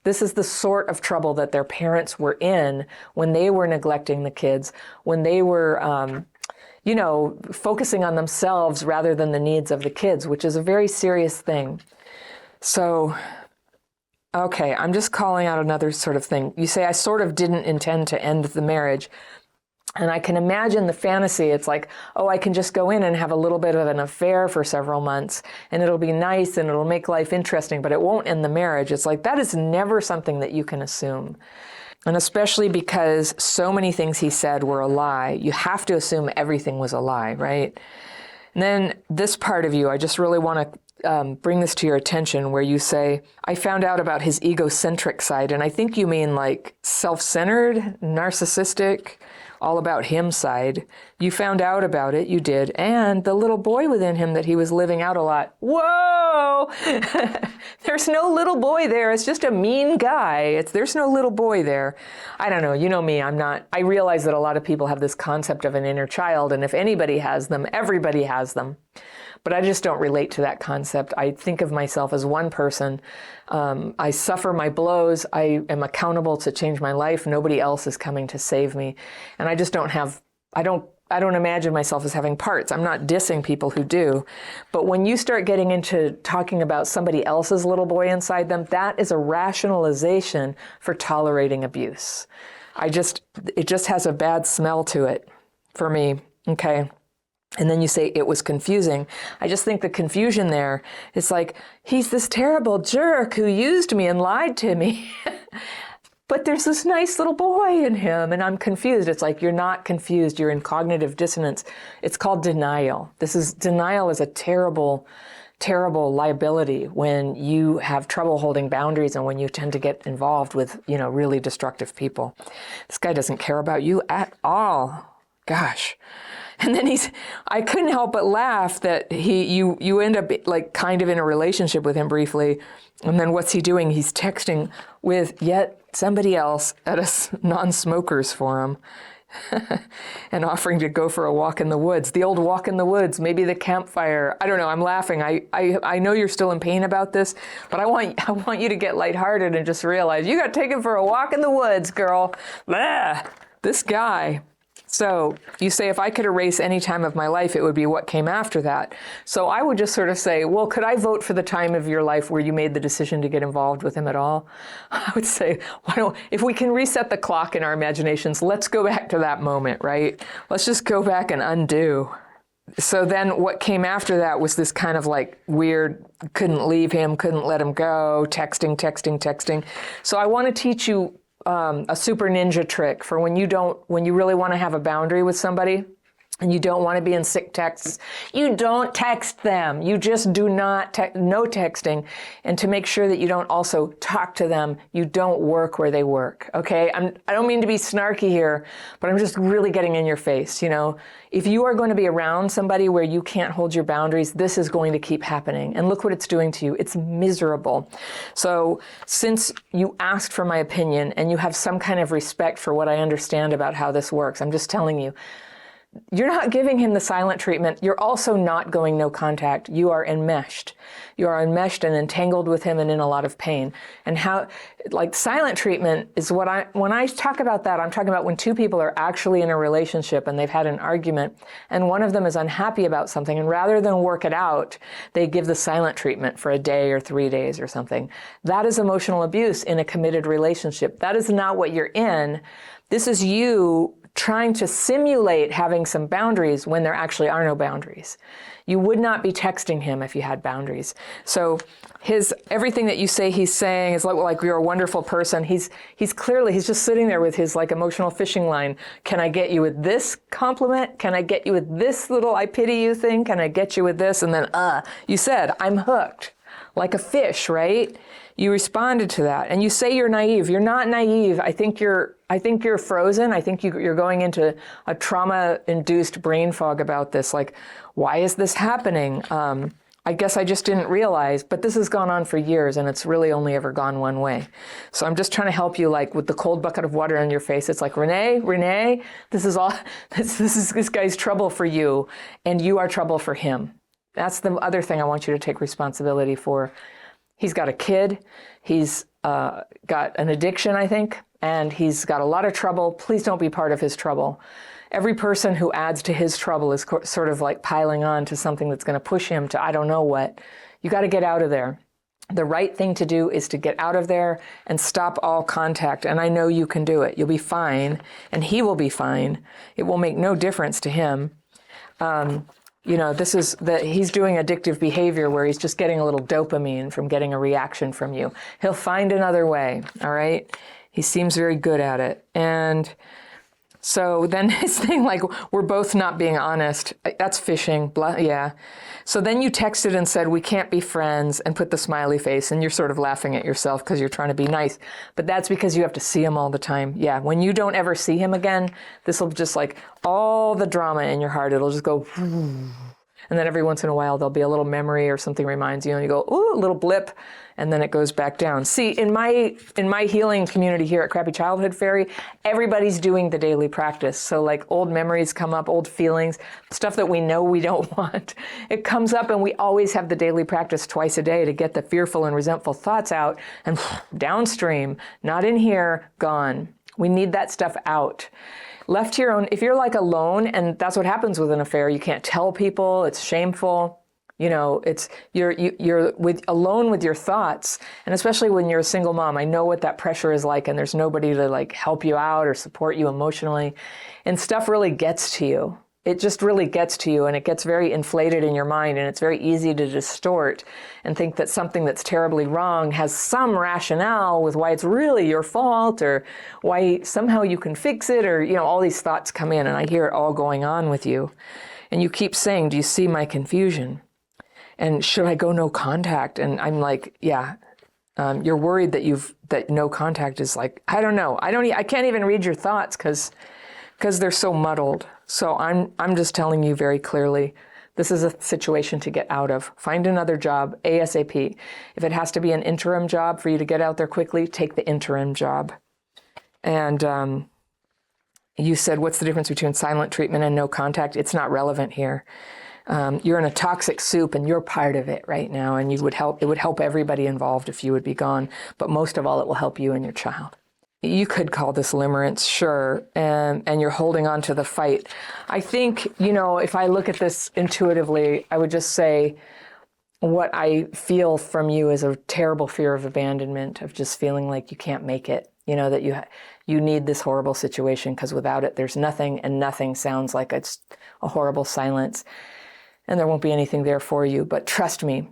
this is the sort of trouble that their parents were in when they were neglecting the kids, when they were you know, focusing on themselves rather than the needs of the kids, which is a very serious thing. So, okay, I'm just calling out another sort of thing. You say, I sort of didn't intend to end the marriage. And I can imagine the fantasy. It's like, oh, I can just go in and have a little bit of an affair for several months and it'll be nice and it'll make life interesting, but it won't end the marriage. It's like, that is never something that you can assume. And especially because so many things he said were a lie, you have to assume everything was a lie, right? And then this part of you, I just really want to bring this to your attention where you say, I found out about his egocentric side. And I think you mean like self-centered, narcissistic, all about him side. You found out about it, you did. And the little boy within him that he was living out a lot. Whoa! There's no little boy there. It's just a mean guy. There's no little boy there. I don't know. You know me. I realize that a lot of people have this concept of an inner child. And if anybody has them, everybody has them. But I just don't relate to that concept. I think of myself as one person. I suffer my blows. I am accountable to change my life. Nobody else is coming to save me. And I just I don't imagine myself as having parts. I'm not dissing people who do. But when you start getting into talking about somebody else's little boy inside them, that is a rationalization for tolerating abuse. It just has a bad smell to it for me. Okay. And then you say it was confusing. I just think the confusion there is like, he's this terrible jerk who used me and lied to me. But there's this nice little boy in him and I'm confused. It's like, you're not confused. You're in cognitive dissonance. It's called denial. Denial is a terrible, terrible liability when you have trouble holding boundaries and when you tend to get involved with, you know, really destructive people. This guy doesn't care about you at all. Gosh. And then I couldn't help but laugh that you end up like kind of in a relationship with him briefly. And then what's he doing? He's texting with yet somebody else at a non-smokers forum and offering to go for a walk in the woods. The old walk in the woods, maybe the campfire. I don't know. I'm laughing. I know you're still in pain about this, but I want you to get lighthearted and just realize you got taken for a walk in the woods, girl. Blah. This guy. So you say, if I could erase any time of my life, it would be what came after that. So I would just sort of say, well, could I vote for the time of your life where you made the decision to get involved with him at all? I would say, if we can reset the clock in our imaginations, let's go back to that moment, right? Let's just go back and undo. So then what came after that was this kind of like weird, couldn't leave him, couldn't let him go, texting. So I want to teach you a super ninja trick for when you really want to have a boundary with somebody and you don't want to be in sick texts. You don't text them. You just do not, no texting. And to make sure that you don't also talk to them, you don't work where they work, okay? I don't mean to be snarky here, but I'm just really getting in your face, you know? If you are going to be around somebody where you can't hold your boundaries, this is going to keep happening. And look what it's doing to you. It's miserable. So since you asked for my opinion and you have some kind of respect for what I understand about how this works, I'm just telling you, you're not giving him the silent treatment. You're also not going no contact. You are enmeshed. You are enmeshed and entangled with him and in a lot of pain. And how, like, silent treatment is when I talk about that, I'm talking about when two people are actually in a relationship and they've had an argument and one of them is unhappy about something, and rather than work it out, they give the silent treatment for a day or 3 days or something. That is emotional abuse in a committed relationship. That is not what you're in. This is you trying to simulate having some boundaries when there actually are no boundaries. You would not be texting him if you had boundaries. So everything that you say he's saying is like you're a wonderful person. He's just sitting there with his like emotional fishing line. Can I get you with this compliment? Can I get you with this little I pity you thing? Can I get you with this? And then you said, I'm hooked. Like a fish, right? You responded to that, and you say you're naive. You're not naive. I think you're frozen. I think you're going into a trauma-induced brain fog about this. Like, why is this happening? I guess I just didn't realize, but this has gone on for years, and it's really only ever gone one way. So I'm just trying to help you, like with the cold bucket of water on your face. It's like, Renee, this is all. This guy's trouble for you, and you are trouble for him. That's the other thing I want you to take responsibility for. He's got a kid, he's got an addiction, I think, and he's got a lot of trouble. Please don't be part of his trouble. Every person who adds to his trouble is sort of like piling on to something that's going to push him to I don't know what. You got to get out of there. The right thing to do is to get out of there and stop all contact. And I know you can do it. You'll be fine, and he will be fine. It will make no difference to him. He's doing addictive behavior where he's just getting a little dopamine from getting a reaction from you. He'll find another way, all right? He seems very good at it. And so then his thing, like, we're both not being honest. That's fishing, blah, yeah. So then you texted and said, we can't be friends, and put the smiley face, and you're sort of laughing at yourself because you're trying to be nice. But that's because you have to see him all the time. Yeah, when you don't ever see him again, this will just like all the drama in your heart, it'll just go, and then every once in a while there'll be a little memory or something reminds you, and you go, ooh, a little blip, and then it goes back down. See, in my healing community here at Crappy Childhood Fairy, everybody's doing the daily practice. So like old memories come up, old feelings, stuff that we know we don't want. It comes up, and we always have the daily practice twice a day to get the fearful and resentful thoughts out and downstream, not in here, gone. We need that stuff out. Left to your own, if you're like alone, and that's what happens with an affair, you can't tell people, it's shameful. You know, you're alone with your thoughts, and especially when you're a single mom, I know what that pressure is like, and there's nobody to like help you out or support you emotionally, and stuff really gets to you. It just really gets to you, and it gets very inflated in your mind, and it's very easy to distort and think that something that's terribly wrong has some rationale with why it's really your fault, or why somehow you can fix it, or, you know, all these thoughts come in, and I hear it all going on with you. And you keep saying, do you see my confusion? And should I go no contact? And I'm like, yeah. You're worried that no contact is like, I don't know. I can't even read your thoughts because they're so muddled. So I'm just telling you very clearly, this is a situation to get out of. Find another job ASAP. If it has to be an interim job for you to get out there quickly, take the interim job. And you said, what's the difference between silent treatment and no contact? It's not relevant here. You're in a toxic soup, and you're part of it right now, and it would help everybody involved if you would be gone, but most of all, it will help you and your child. You could call this limerence, sure, and you're holding on to the fight. I think, you know, if I look at this intuitively, I would just say what I feel from you is a terrible fear of abandonment, of just feeling like you can't make it, you know, that you need this horrible situation because without it, there's nothing, and nothing sounds like it's a horrible silence. And there won't be anything there for you. But trust me,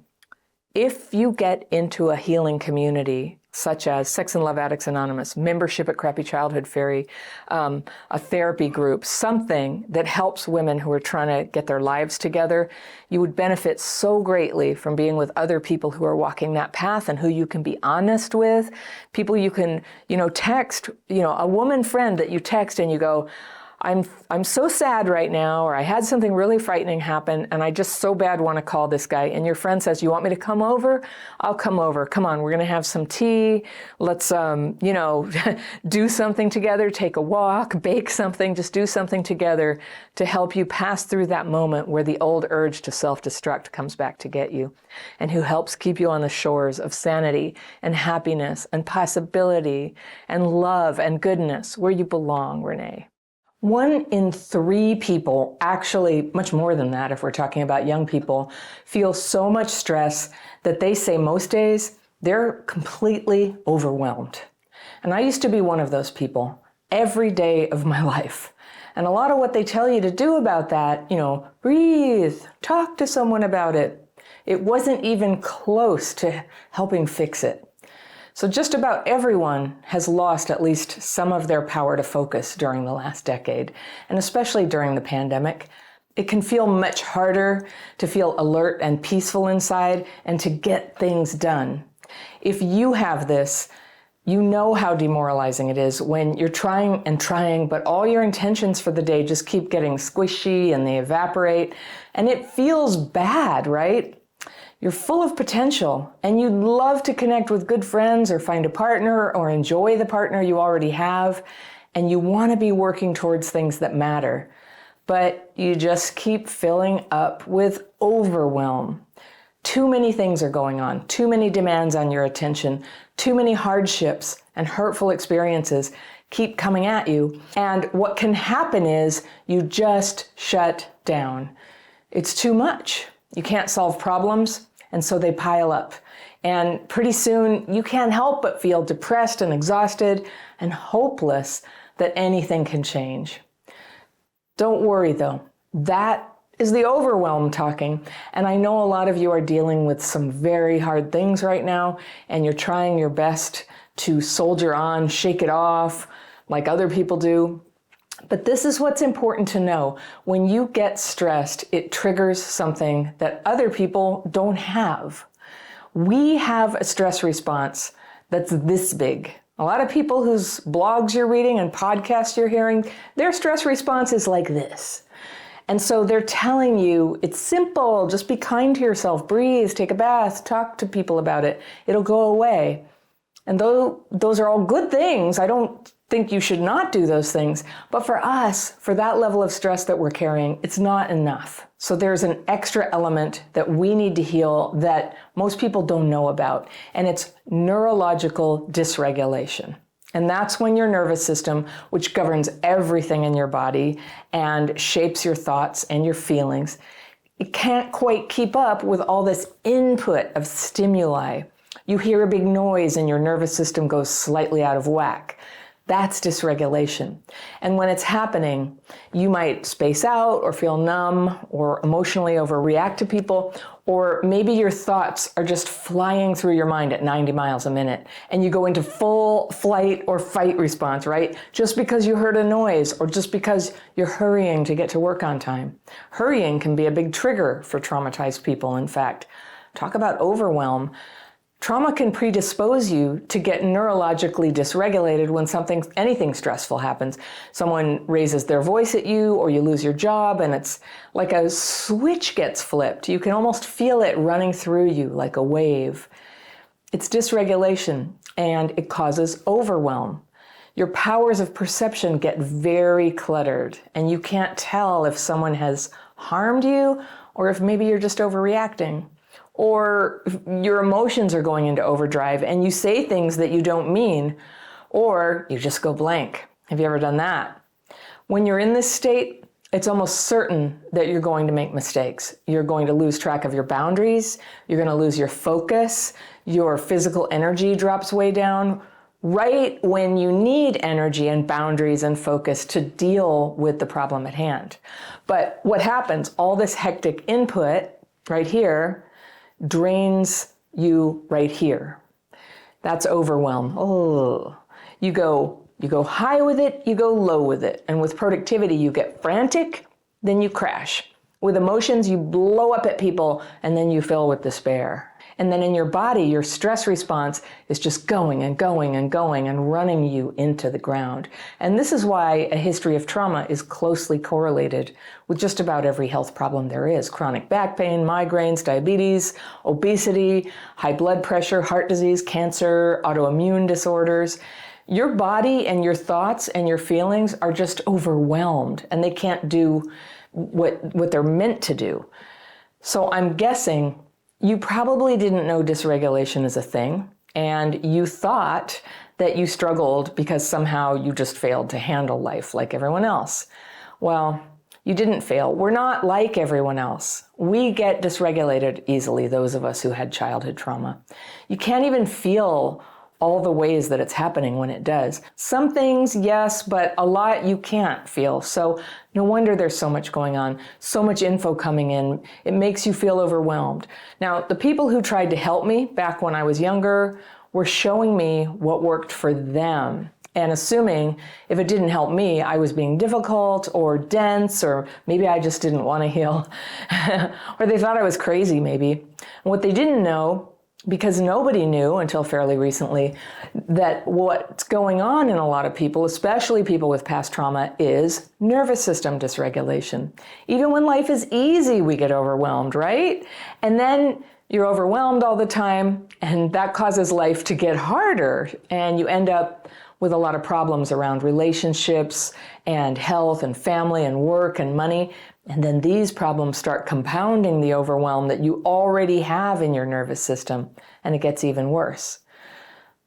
if you get into a healing community, such as Sex and Love Addicts Anonymous, membership at Crappy Childhood Fairy, a therapy group, something that helps women who are trying to get their lives together, you would benefit so greatly from being with other people who are walking that path and who you can be honest with, people you can, you know, text, you know, a woman friend that you text and you go, I'm so sad right now, or I had something really frightening happen, and I just so bad want to call this guy. And your friend says, you want me to come over? I'll come over. Come on, we're going to have some tea. Let's, you know, do something together, take a walk, bake something, just do something together to help you pass through that moment where the old urge to self-destruct comes back to get you, and who helps keep you on the shores of sanity and happiness and possibility and love and goodness where you belong, Renee. 1 in 3 people, actually much more than that if we're talking about young people, feel so much stress that they say most days they're completely overwhelmed. And I used to be one of those people every day of my life. And a lot of what they tell you to do about that, breathe, talk to someone about it. It wasn't even close to helping fix it. So just about everyone has lost at least some of their power to focus during the last decade, and especially during the pandemic. It can feel much harder to feel alert and peaceful inside and to get things done. If you have this, you know how demoralizing it is when you're trying and trying, but all your intentions for the day just keep getting squishy and they evaporate, and it feels bad, right? You're full of potential and you'd love to connect with good friends or find a partner or enjoy the partner you already have, and you want to be working towards things that matter, but you just keep filling up with overwhelm. Too many things are going on, too many demands on your attention, too many hardships and hurtful experiences keep coming at you. And what can happen is you just shut down. It's too much. You can't solve problems, and so they pile up. And pretty soon you can't help but feel depressed and exhausted and hopeless that anything can change. Don't worry though, that is the overwhelm talking. And I know a lot of you are dealing with some very hard things right now, and you're trying your best to soldier on, shake it off like other people do. But this is what's important to know. When you get stressed, it triggers something that other people don't have. We have a stress response that's this big. A lot of people whose blogs you're reading and podcasts you're hearing, their stress response is like this. And so they're telling you, it's simple, just be kind to yourself, breathe, take a bath, talk to people about it, it'll go away. And though those are all good things, I don't think you should not do those things. But for us, for that level of stress that we're carrying, it's not enough. So there's an extra element that we need to heal that most people don't know about, and it's neurological dysregulation. And that's when your nervous system, which governs everything in your body and shapes your thoughts and your feelings, it can't quite keep up with all this input of stimuli. You hear a big noise and your nervous system goes slightly out of whack. That's dysregulation. And when it's happening, you might space out or feel numb or emotionally overreact to people, or maybe your thoughts are just flying through your mind at 90 miles a minute and you go into full flight or fight response, right? Just because you heard a noise or just because you're hurrying to get to work on time. Hurrying can be a big trigger for traumatized people, in fact. Talk about overwhelm. Trauma can predispose you to get neurologically dysregulated when anything stressful happens. Someone raises their voice at you, or you lose your job, and it's like a switch gets flipped. You can almost feel it running through you like a wave. It's dysregulation, and it causes overwhelm. Your powers of perception get very cluttered, and you can't tell if someone has harmed you or if maybe you're just overreacting. Or your emotions are going into overdrive and you say things that you don't mean, or you just go blank. Have you ever done that? When you're in this state, it's almost certain that you're going to make mistakes. You're going to lose track of your boundaries. You're going to lose your focus. Your physical energy drops way down right when you need energy and boundaries and focus to deal with the problem at hand. But what happens? All this hectic input right here drains you right here. That's overwhelm. Oh, you go high with it, you go low with it. And with productivity, you get frantic, then you crash. With emotions, you blow up at people, and then you fill with despair. And then in your body, your stress response is just going and going and going and running you into the ground. And this is why a history of trauma is closely correlated with just about every health problem there is. Chronic back pain, migraines, diabetes, obesity, high blood pressure, heart disease, cancer, autoimmune disorders. Your body and your thoughts and your feelings are just overwhelmed, and they can't do what they're meant to do. So I'm guessing you probably didn't know dysregulation is a thing, and you thought that you struggled because somehow you just failed to handle life like everyone else. Well, you didn't fail. We're not like everyone else. We get dysregulated easily, those of us who had childhood trauma. You can't even feel all the ways that it's happening when it does. Some things, yes, but a lot you can't feel. So no wonder there's so much going on, so much info coming in. It makes you feel overwhelmed. Now, the people who tried to help me back when I was younger were showing me what worked for them, and assuming if it didn't help me, I was being difficult or dense, or maybe I just didn't want to heal, or they thought I was crazy maybe. And what they didn't know, because nobody knew until fairly recently, that what's going on in a lot of people, especially people with past trauma, is nervous system dysregulation. Even when life is easy, we get overwhelmed, right? And then you're overwhelmed all the time, and that causes life to get harder, and you end up with a lot of problems around relationships and health and family and work and money. And then these problems start compounding the overwhelm that you already have in your nervous system, and it gets even worse.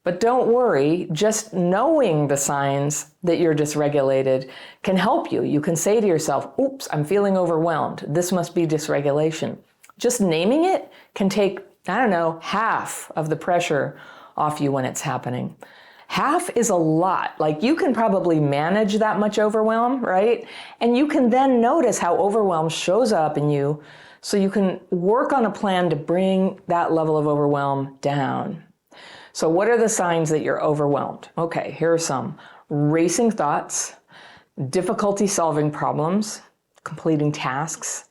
But don't worry, just knowing the signs that you're dysregulated can help you. You can say to yourself, oops, I'm feeling overwhelmed. This must be dysregulation. Just naming it can take, half of the pressure off you when it's happening. Half is a lot. Like, you can probably manage that much overwhelm, right? And you can then notice how overwhelm shows up in you, so you can work on a plan to bring that level of overwhelm down. So what are the signs that you're overwhelmed? Okay, here are some. Racing thoughts, difficulty solving problems, completing tasks,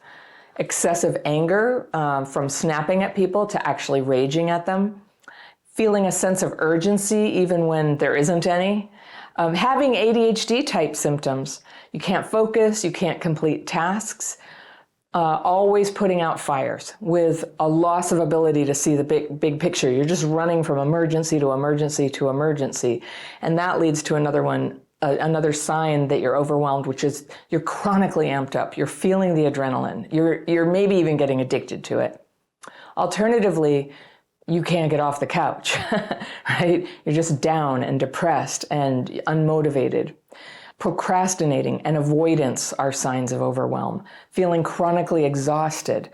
excessive anger, from snapping at people to actually raging at them, feeling a sense of urgency even when there isn't any, having ADHD type symptoms. You can't focus, you can't complete tasks, always putting out fires with a loss of ability to see the big picture. You're just running from emergency to emergency to emergency. And that leads to another sign that you're overwhelmed, which is you're chronically amped up. You're feeling the adrenaline. You're maybe even getting addicted to it. Alternatively, you can't get off the couch, right? You're just down and depressed and unmotivated. Procrastinating and avoidance are signs of overwhelm. Feeling chronically exhausted.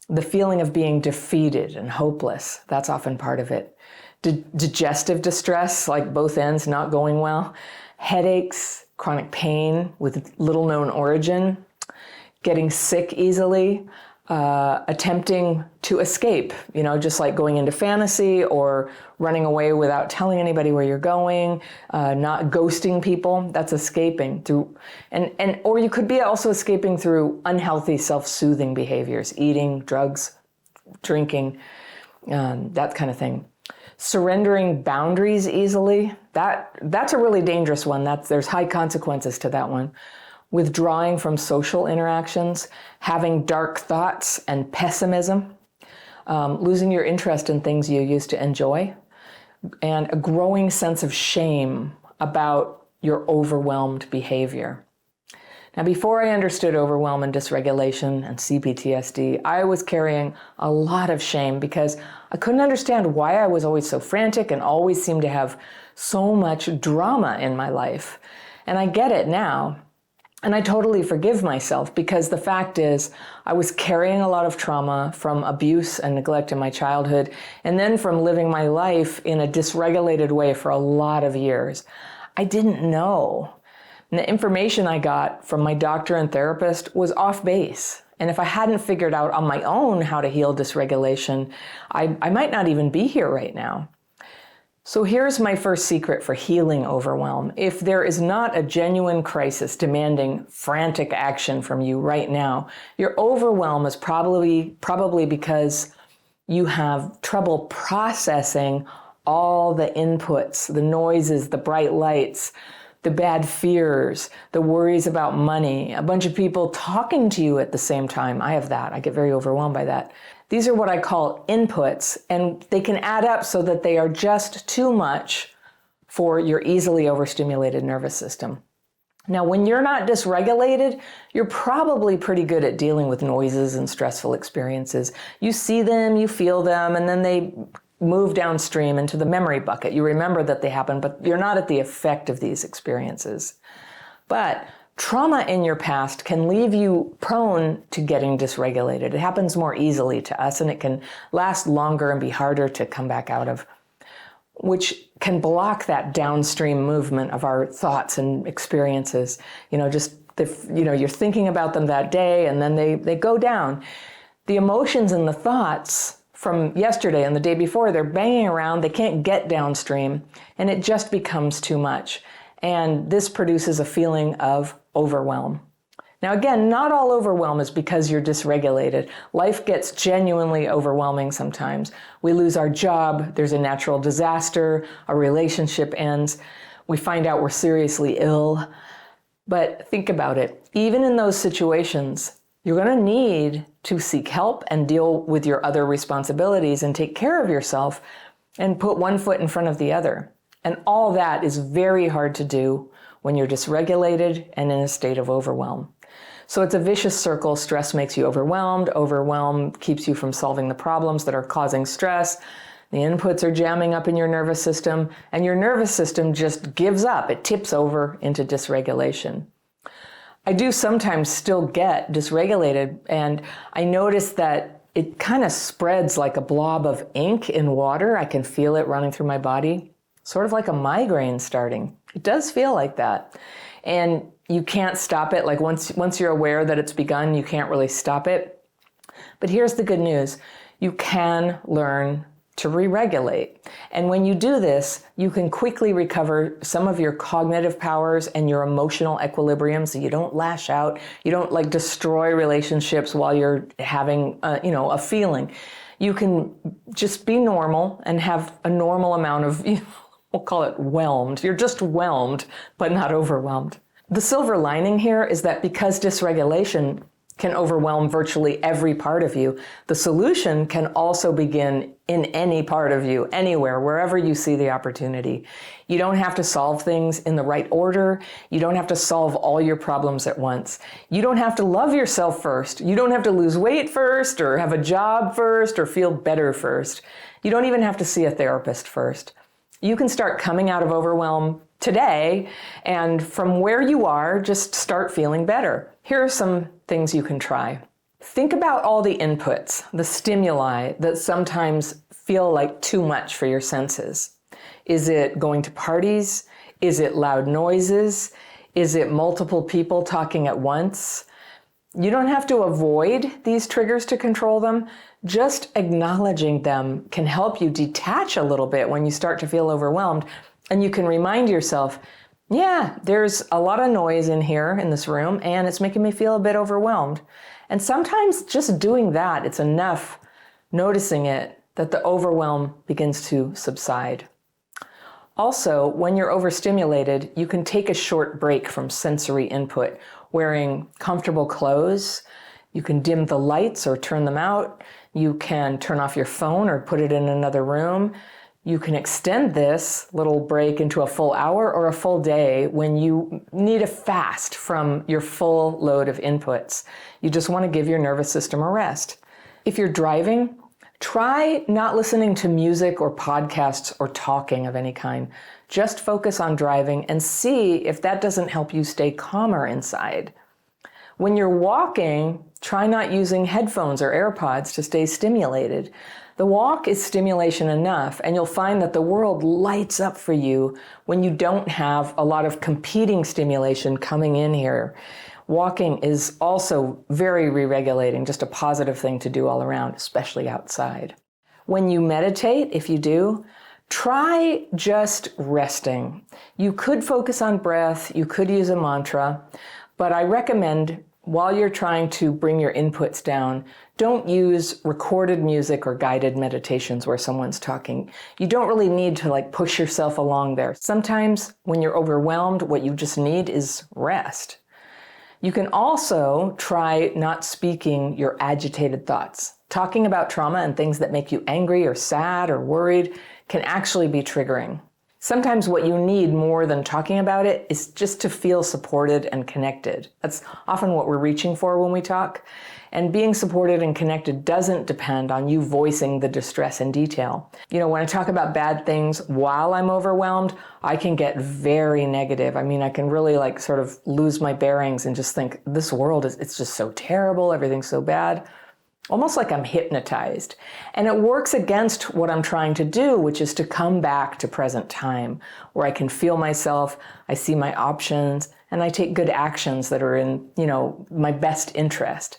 The feeling of being defeated and hopeless, that's often part of it. Digestive distress, like both ends not going well. Headaches, chronic pain with little known origin. Getting sick easily. Attempting to escape, just like going into fantasy or running away without telling anybody where you're going, not ghosting people, that's escaping through, or you could be also escaping through unhealthy self-soothing behaviors, eating, drugs, drinking, that kind of thing. Surrendering boundaries easily, that's a really dangerous one. There's high consequences to that one. Withdrawing from social interactions, having dark thoughts and pessimism, losing your interest in things you used to enjoy, and a growing sense of shame about your overwhelmed behavior. Now, before I understood overwhelm and dysregulation and CPTSD, I was carrying a lot of shame because I couldn't understand why I was always so frantic and always seemed to have so much drama in my life. And I get it now. And I totally forgive myself, because the fact is I was carrying a lot of trauma from abuse and neglect in my childhood, and then from living my life in a dysregulated way for a lot of years. I didn't know. And the information I got from my doctor and therapist was off base. And if I hadn't figured out on my own how to heal dysregulation, I might not even be here right now. So here's my first secret for healing overwhelm. If there is not a genuine crisis demanding frantic action from you right now, your overwhelm is probably because you have trouble processing all the inputs, the noises, the bright lights, the bad fears, the worries about money, a bunch of people talking to you at the same time. I have that. I get very overwhelmed by that. These are what I call inputs, and they can add up so that they are just too much for your easily overstimulated nervous system. Now, when you're not dysregulated, you're probably pretty good at dealing with noises and stressful experiences. You see them, you feel them, and then they move downstream into the memory bucket. You remember that they happen, but you're not at the effect of these experiences. But trauma in your past can leave you prone to getting dysregulated. It happens more easily to us, and it can last longer and be harder to come back out of. which can block that downstream movement of our thoughts and experiences. You're thinking about them that day and then they go down. The emotions and the thoughts from yesterday and the day before, they're banging around, they can't get downstream, and it just becomes too much. And this produces a feeling of overwhelm. Now again, not all overwhelm is because you're dysregulated. Life gets genuinely overwhelming sometimes. We lose our job, there's a natural disaster, a relationship ends, we find out we're seriously ill. But think about it, even in those situations, you're going to need to seek help and deal with your other responsibilities and take care of yourself and put one foot in front of the other. And all that is very hard to do when you're dysregulated and in a state of overwhelm. So it's a vicious circle. Stress makes you overwhelmed. Overwhelm keeps you from solving the problems that are causing stress. The inputs are jamming up in your nervous system, and your nervous system just gives up. It tips over into dysregulation. I do sometimes still get dysregulated, and I notice that it kind of spreads like a blob of ink in water. I can feel it running through my body, sort of like a migraine starting. It does feel like that. And you can't stop it. Like once you're aware that it's begun, you can't really stop it. But here's the good news. You can learn to re-regulate. And when you do this, you can quickly recover some of your cognitive powers and your emotional equilibrium, so you don't lash out, you don't destroy relationships while you're having a feeling. You can just be normal and have a normal amount of, we'll call it whelmed. You're just whelmed, but not overwhelmed. The silver lining here is that because dysregulation can overwhelm virtually every part of you, the solution can also begin in any part of you, anywhere, wherever you see the opportunity. You don't have to solve things in the right order. You don't have to solve all your problems at once. You don't have to love yourself first. You don't have to lose weight first, or have a job first, or feel better first. You don't even have to see a therapist first. You can start coming out of overwhelm today, and from where you are, just start feeling better. Here are some things you can try. Think about all the inputs, the stimuli that sometimes feel like too much for your senses. Is it going to parties? Is it loud noises? Is it multiple people talking at once? You don't have to avoid these triggers to control them. Just acknowledging them can help you detach a little bit when you start to feel overwhelmed. And you can remind yourself, yeah, there's a lot of noise in here in this room, and it's making me feel a bit overwhelmed. And sometimes just doing that, it's enough, noticing it, that the overwhelm begins to subside. Also, when you're overstimulated, you can take a short break from sensory input, wearing comfortable clothes. You can dim the lights or turn them out. You can turn off your phone or put it in another room. You can extend this little break into a full hour or a full day when you need a fast from your full load of inputs. You just want to give your nervous system a rest. If you're driving, try not listening to music or podcasts or talking of any kind. Just focus on driving and see if that doesn't help you stay calmer inside. When you're walking, try not using headphones or AirPods to stay stimulated. The walk is stimulation enough, and you'll find that the world lights up for you when you don't have a lot of competing stimulation coming in here. Walking is also very re-regulating, just a positive thing to do all around, especially outside. When you meditate, if you do, try just resting. You could focus on breath, you could use a mantra, but I recommend while you're trying to bring your inputs down, don't use recorded music or guided meditations where someone's talking. You don't really need to push yourself along there. Sometimes when you're overwhelmed, what you just need is rest. You can also try not speaking your agitated thoughts. Talking about trauma and things that make you angry or sad or worried can actually be triggering. Sometimes what you need more than talking about it is just to feel supported and connected. That's often what we're reaching for when we talk. And being supported and connected doesn't depend on you voicing the distress in detail. When I talk about bad things while I'm overwhelmed, I can get very negative. I can really sort of lose my bearings and just think this world it's just so terrible, everything's so bad. almost like I'm hypnotized. And it works against what I'm trying to do, which is to come back to present time, where I can feel myself, I see my options, and I take good actions that are in, my best interest.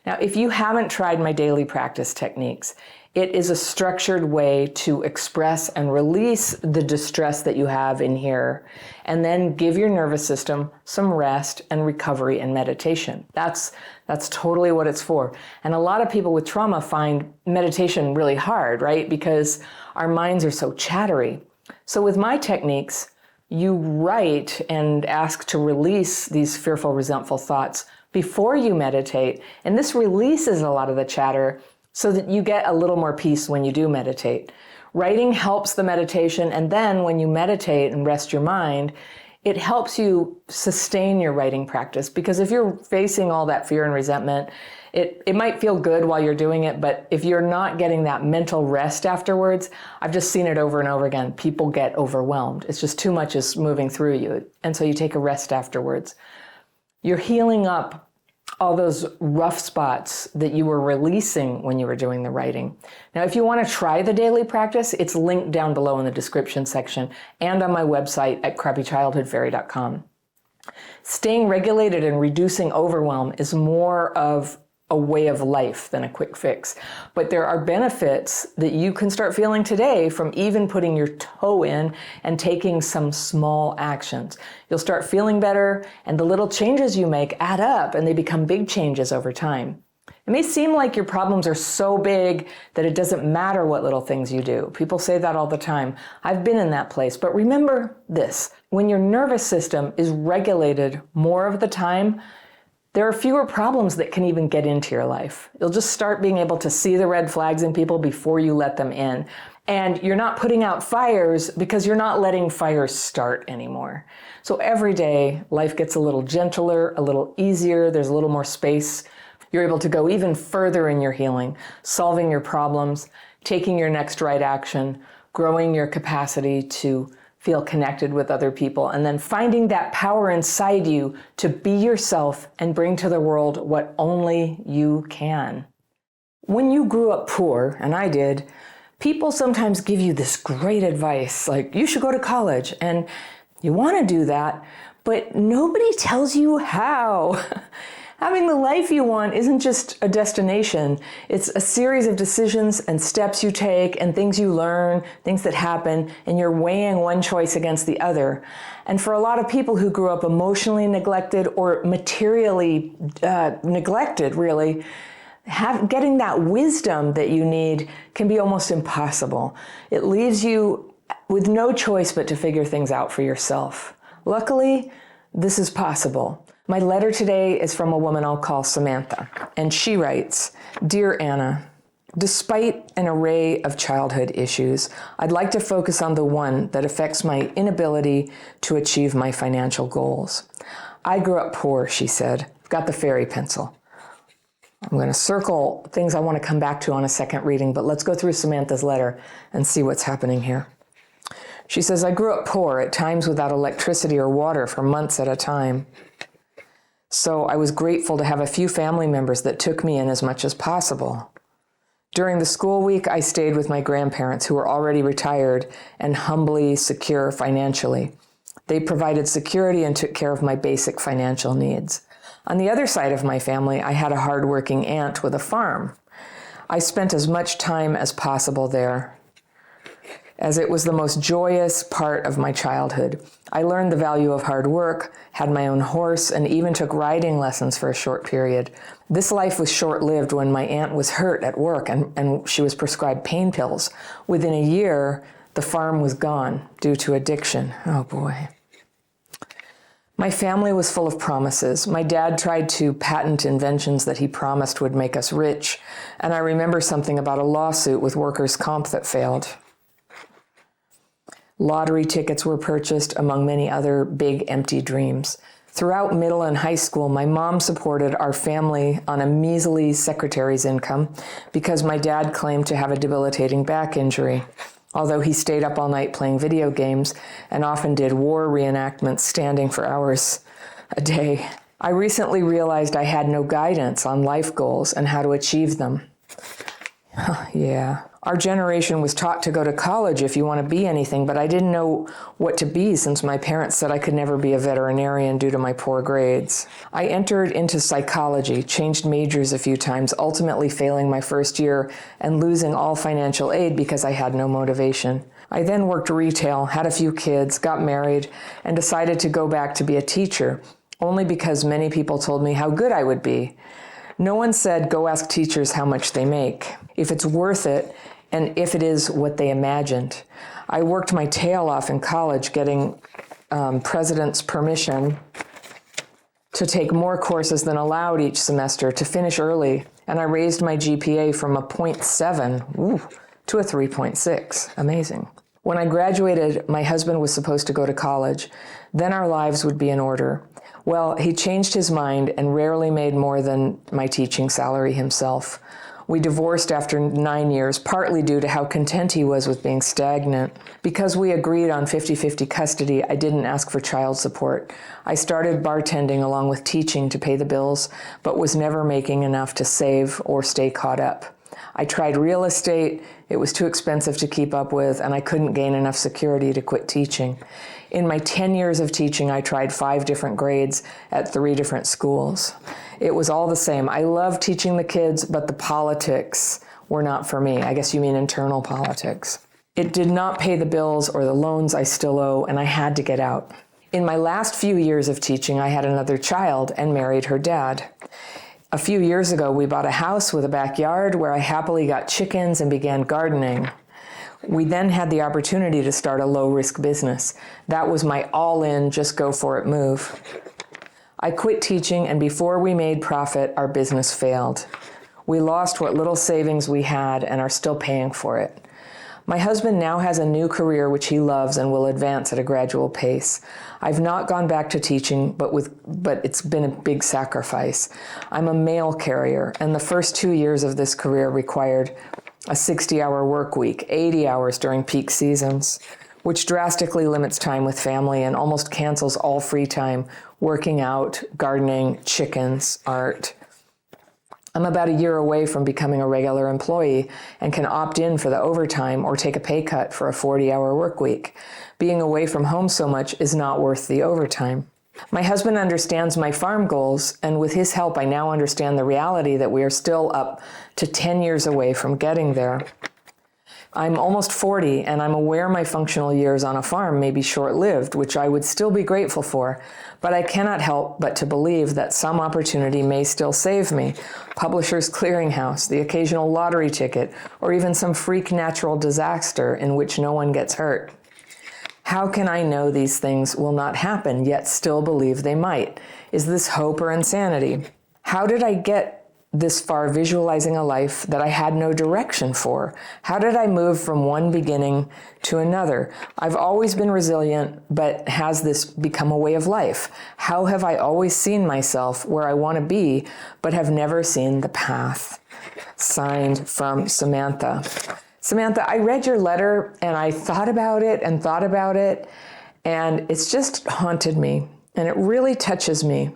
Now, if you haven't tried my daily practice techniques, it is a structured way to express and release the distress that you have in here, and then give your nervous system some rest and recovery and meditation. That's totally what it's for. And a lot of people with trauma find meditation really hard, right? Because our minds are so chattery. So with my techniques, you write and ask to release these fearful, resentful thoughts before you meditate. And this releases a lot of the chatter so that you get a little more peace when you do meditate. Writing helps the meditation, and then when you meditate and rest your mind, it helps you sustain your writing practice. Because if you're facing all that fear and resentment, it might feel good while you're doing it, but if you're not getting that mental rest afterwards, I've just seen it over and over again. People get overwhelmed. It's just too much is moving through you. And so you take a rest afterwards. You're healing up all those rough spots that you were releasing when you were doing the writing. Now, if you want to try the daily practice, it's linked down below in the description section and on my website at crappychildhoodfairy.com. Staying regulated and reducing overwhelm is more of a way of life than a quick fix. But there are benefits that you can start feeling today from even putting your toe in and taking some small actions. You'll start feeling better, and the little changes you make add up, and they become big changes over time. It may seem like your problems are so big that it doesn't matter what little things you do. People say that all the time. I've been in that place. But remember this, when your nervous system is regulated more of the time, there are fewer problems that can even get into your life. You'll just start being able to see the red flags in people before you let them in. And you're not putting out fires because you're not letting fires start anymore. So every day, life gets a little gentler, a little easier, there's a little more space. You're able to go even further in your healing, solving your problems, taking your next right action, growing your capacity to feel connected with other people, and then finding that power inside you to be yourself and bring to the world what only you can. When you grew up poor, and I did, people sometimes give you this great advice, like you should go to college, and you want to do that, but nobody tells you how. Having the life you want isn't just a destination. It's a series of decisions and steps you take and things you learn, things that happen, and you're weighing one choice against the other. And for a lot of people who grew up emotionally neglected or materially neglected, really, getting that wisdom that you need can be almost impossible. It leaves you with no choice but to figure things out for yourself. Luckily, this is possible. My letter today is from a woman I'll call Samantha, and she writes, "Dear Anna, despite an array of childhood issues, I'd like to focus on the one that affects my inability to achieve my financial goals. I grew up poor," she said. I've got the fairy pencil. I'm going to circle things I want to come back to on a second reading, but let's go through Samantha's letter and see what's happening here. She says, "I grew up poor, at times without electricity or water for months at a time. So I was grateful to have a few family members that took me in as much as possible. During the school week, I stayed with my grandparents who were already retired and humbly secure financially. They provided security and took care of my basic financial needs. On the other side of my family, I had a hardworking aunt with a farm. I spent as much time as possible there, as it was the most joyous part of my childhood. I learned the value of hard work, had my own horse, and even took riding lessons for a short period. This life was short-lived when my aunt was hurt at work and she was prescribed pain pills. Within a year, the farm was gone due to addiction. Oh boy. My family was full of promises. My dad tried to patent inventions that he promised would make us rich, and I remember something about a lawsuit with workers' comp that failed. Lottery tickets were purchased, among many other big, empty dreams. Throughout middle and high school, my mom supported our family on a measly secretary's income because my dad claimed to have a debilitating back injury, although he stayed up all night playing video games and often did war reenactments standing for hours a day. I recently realized I had no guidance on life goals and how to achieve them. Yeah. Our generation was taught to go to college if you want to be anything, but I didn't know what to be since my parents said I could never be a veterinarian due to my poor grades. I entered into psychology, changed majors a few times, ultimately failing my first year and losing all financial aid because I had no motivation. I then worked retail, had a few kids, got married, and decided to go back to be a teacher, only because many people told me how good I would be. No one said, go ask teachers how much they make, if it's worth it, and if it is what they imagined. I worked my tail off in college getting president's permission to take more courses than allowed each semester to finish early, and I raised my GPA from a 0.7 to a 3.6. Amazing. When I graduated, my husband was supposed to go to college. Then our lives would be in order. Well, he changed his mind and rarely made more than my teaching salary himself. We divorced after 9 years, partly due to how content he was with being stagnant. Because we agreed on 50-50 custody, I didn't ask for child support. I started bartending along with teaching to pay the bills, but was never making enough to save or stay caught up. I tried real estate, it was too expensive to keep up with, and I couldn't gain enough security to quit teaching. In my 10 years of teaching, I tried 5 different grades at 3 different schools. It was all the same. I loved teaching the kids, but the politics were not for me. I guess you mean internal politics. It did not pay the bills or the loans I still owe, and I had to get out. In my last few years of teaching, I had another child and married her dad. A few years ago, we bought a house with a backyard where I happily got chickens and began gardening. We then had the opportunity to start a low-risk business. That was my all-in, just go for it move. I quit teaching, and before we made profit, our business failed. We lost what little savings we had and are still paying for it. My husband now has a new career which he loves and will advance at a gradual pace. I've not gone back to teaching, but it's been a big sacrifice. I'm a mail carrier, and the first 2 years of this career required a 60-hour work week, 80 hours during peak seasons, which drastically limits time with family and almost cancels all free time, working out, gardening, chickens, art. I'm about a year away from becoming a regular employee and can opt in for the overtime or take a pay cut for a 40-hour work week. Being away from home so much is not worth the overtime. My husband understands my farm goals, and with his help, I now understand the reality that we are still up to 10 years away from getting there. I'm almost 40, and I'm aware my functional years on a farm may be short-lived, which I would still be grateful for, but I cannot help but to believe that some opportunity may still save me. Publishers Clearinghouse, the occasional lottery ticket, or even some freak natural disaster in which no one gets hurt. How can I know these things will not happen, yet still believe they might? Is this hope or insanity? How did I get this far visualizing a life that I had no direction for? How did I move from one beginning to another? I've always been resilient, but has this become a way of life? How have I always seen myself where I want to be, but have never seen the path? Signed from Samantha. Samantha, I read your letter and I thought about it, and it's just haunted me, and it really touches me.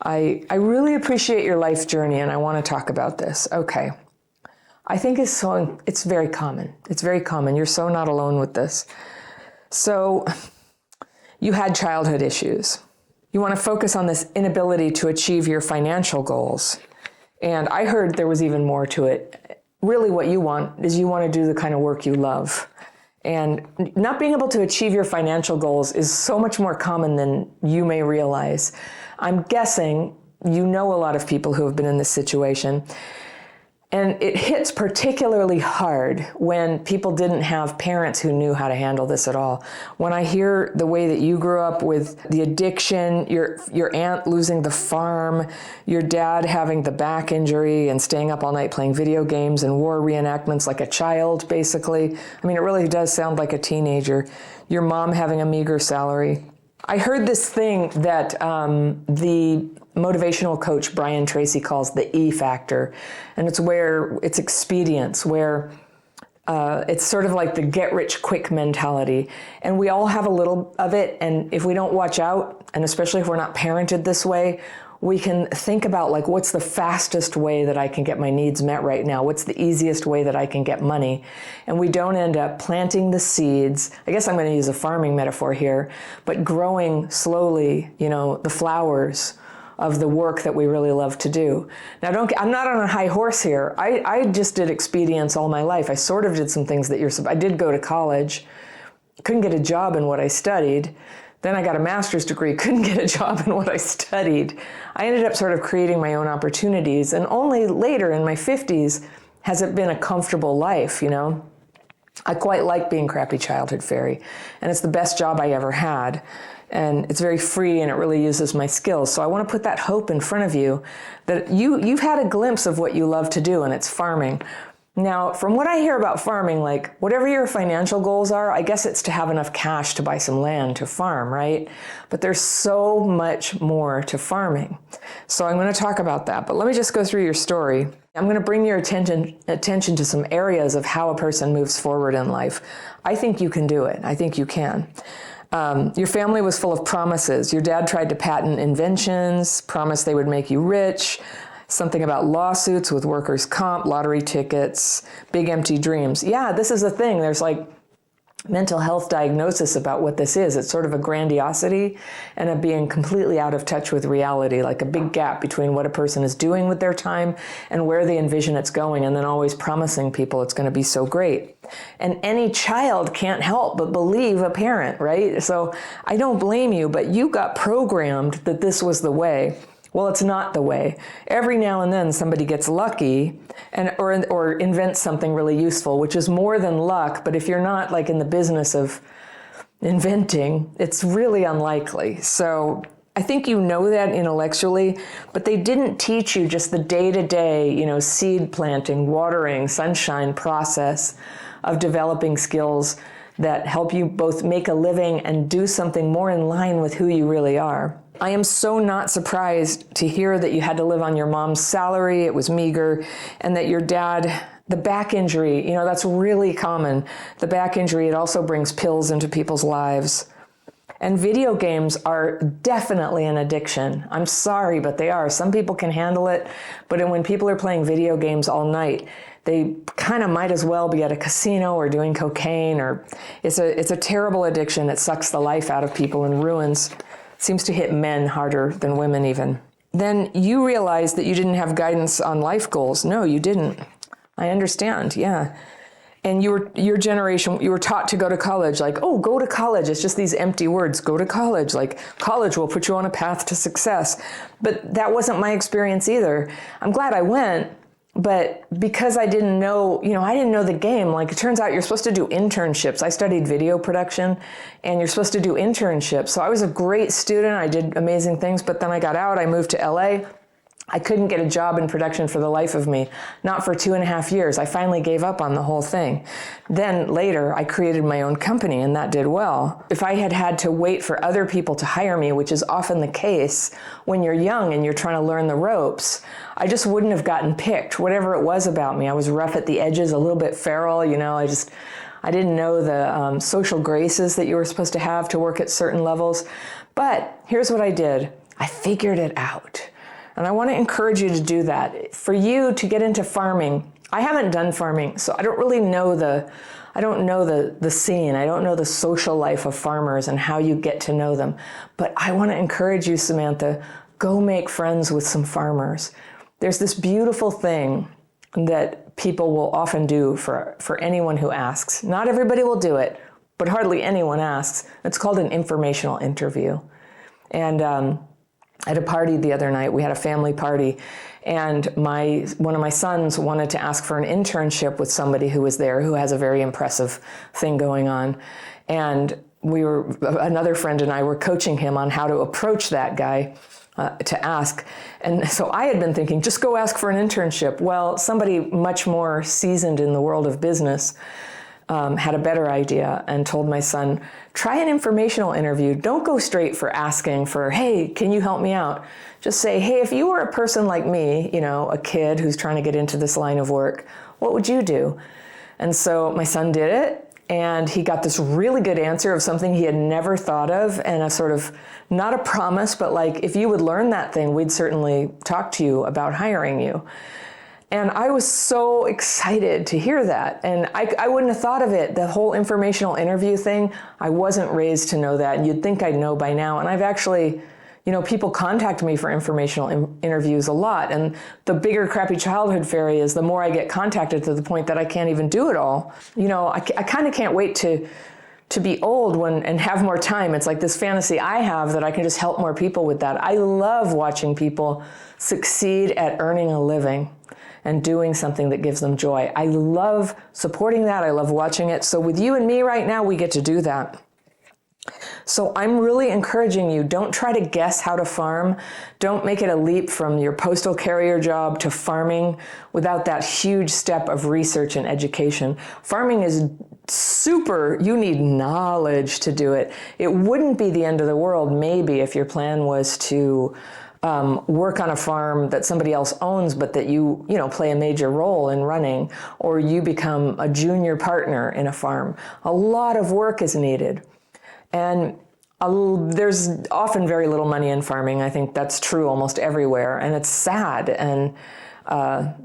I really appreciate your life journey, and I want to talk about this. Okay. I think it's very common. It's very common. You're so not alone with this. So you had childhood issues. You want to focus on this inability to achieve your financial goals. And I heard there was even more to it. Really what you want is you want to do the kind of work you love. And not being able to achieve your financial goals is so much more common than you may realize. I'm guessing you know a lot of people who have been in this situation. And it hits particularly hard when people didn't have parents who knew how to handle this at all. When I hear the way that you grew up with the addiction, your aunt losing the farm, your dad having the back injury and staying up all night playing video games and war reenactments like a child, basically. I mean, it really does sound like a teenager. Your mom having a meager salary. I heard this thing that the motivational coach Brian Tracy calls the E factor, and it's expedience, where It's sort of like the get-rich-quick mentality. And we all have a little of it. And if we don't watch out, and especially if we're not parented this way, we can think about like, what's the fastest way that I can get my needs met right now? What's the easiest way that I can get money? And we don't end up planting the seeds. I guess I'm going to use a farming metaphor here, but growing slowly, the flowers of the work that we really love to do. Now, I'm not on a high horse here. I just did expedience all my life. I sort of did some things that I did go to college, couldn't get a job in what I studied. Then I got a master's degree, couldn't get a job in what I studied. I ended up sort of creating my own opportunities, and only later in my 50s has it been a comfortable life, I quite like being crappy childhood fairy, and it's the best job I ever had. And it's very free, and it really uses my skills. So I want to put that hope in front of you that you've had a glimpse of what you love to do, and it's farming. Now, from what I hear about farming, like whatever your financial goals are, I guess it's to have enough cash to buy some land to farm, right? But there's so much more to farming. So I'm going to talk about that. But let me just go through your story. I'm going to bring your attention to some areas of how a person moves forward in life. I think you can do it. I think you can. Your family was full of promises. Your dad tried to patent inventions, promised they would make you rich, something about lawsuits with workers' comp, lottery tickets, big empty dreams. Yeah, this is the thing. There's like mental health diagnosis about what this is. It's sort of a grandiosity and a being completely out of touch with reality, like a big gap between what a person is doing with their time and where they envision it's going, and then always promising people it's going to be so great. And any child can't help but believe a parent, right? So I don't blame you, but you got programmed that this was the way. Well, it's not the way. Every now and then somebody gets lucky or invents something really useful, which is more than luck. But if you're not like in the business of inventing, it's really unlikely. So I think you know that intellectually, but they didn't teach you just the day-to-day, seed planting, watering, sunshine process of developing skills that help you both make a living and do something more in line with who you really are. I am so not surprised to hear that you had to live on your mom's salary, it was meager, and that your dad, the back injury, that's really common. The back injury, it also brings pills into people's lives. And video games are definitely an addiction. I'm sorry, but they are. Some people can handle it, but when people are playing video games all night, they kind of might as well be at a casino or doing cocaine, or it's a terrible addiction. It sucks the life out of people and ruins. Seems to hit men harder than women even. Then you realized that you didn't have guidance on life goals. No, you didn't. I understand, yeah. And your generation, you were taught to go to college, like, oh, go to college. It's just these empty words, go to college. Like, college will put you on a path to success. But that wasn't my experience either. I'm glad I went, but because I didn't know, I didn't know the game. Like, it turns out you're supposed to do internships. I studied video production, and you're supposed to do internships. So I was a great student. I did amazing things, but then I got out. I moved to LA. I couldn't get a job in production for the life of me, not for 2.5 years. I finally gave up on the whole thing. Then later, I created my own company, and that did well. If I had had to wait for other people to hire me, which is often the case when you're young and you're trying to learn the ropes, I just wouldn't have gotten picked, whatever it was about me. I was rough at the edges, a little bit feral, I didn't know the social graces that you were supposed to have to work at certain levels. But here's what I did. I figured it out. And I want to encourage you to do that. For you to get into farming, I haven't done farming, so I don't really know the scene. I don't know the social life of farmers and how you get to know them. But I want to encourage you, Samantha, go make friends with some farmers. There's this beautiful thing that people will often do for anyone who asks. Not everybody will do it, but hardly anyone asks. It's called an informational interview. And at a party the other night, we had a family party, and one of my sons wanted to ask for an internship with somebody who was there who has a very impressive thing going on. And another friend and I were coaching him on how to approach that guy to ask. And so I had been thinking, just go ask for an internship. Well, somebody much more seasoned in the world of business had a better idea and told my son, try an informational interview. Don't go straight for asking for, hey, can you help me out? Just say, hey, if you were a person like me, a kid who's trying to get into this line of work, what would you do? And so my son did it, and he got this really good answer of something he had never thought of, and a sort of, not a promise, but like, if you would learn that thing, we'd certainly talk to you about hiring you. And I was so excited to hear that. And I wouldn't have thought of it, the whole informational interview thing. I wasn't raised to know that. And you'd think I'd know by now. And I've actually, people contact me for informational interviews a lot. And the bigger crappy childhood fairy is the more I get contacted, to the point that I can't even do it all. I kind of can't wait to be old and have more time. It's like this fantasy I have that I can just help more people with that. I love watching people succeed at earning a living and doing something that gives them joy. I love supporting that. I love watching it. So with you and me right now, we get to do that. So I'm really encouraging you, don't try to guess how to farm. Don't make it a leap from your postal carrier job to farming without that huge step of research and education. Farming is you need knowledge to do it. It wouldn't be the end of the world, maybe, if your plan was to work on a farm that somebody else owns, but that you play a major role in running, or you become a junior partner in a farm. A lot of work is needed. And there's often very little money in farming. I think that's true almost everywhere. And it's sad. And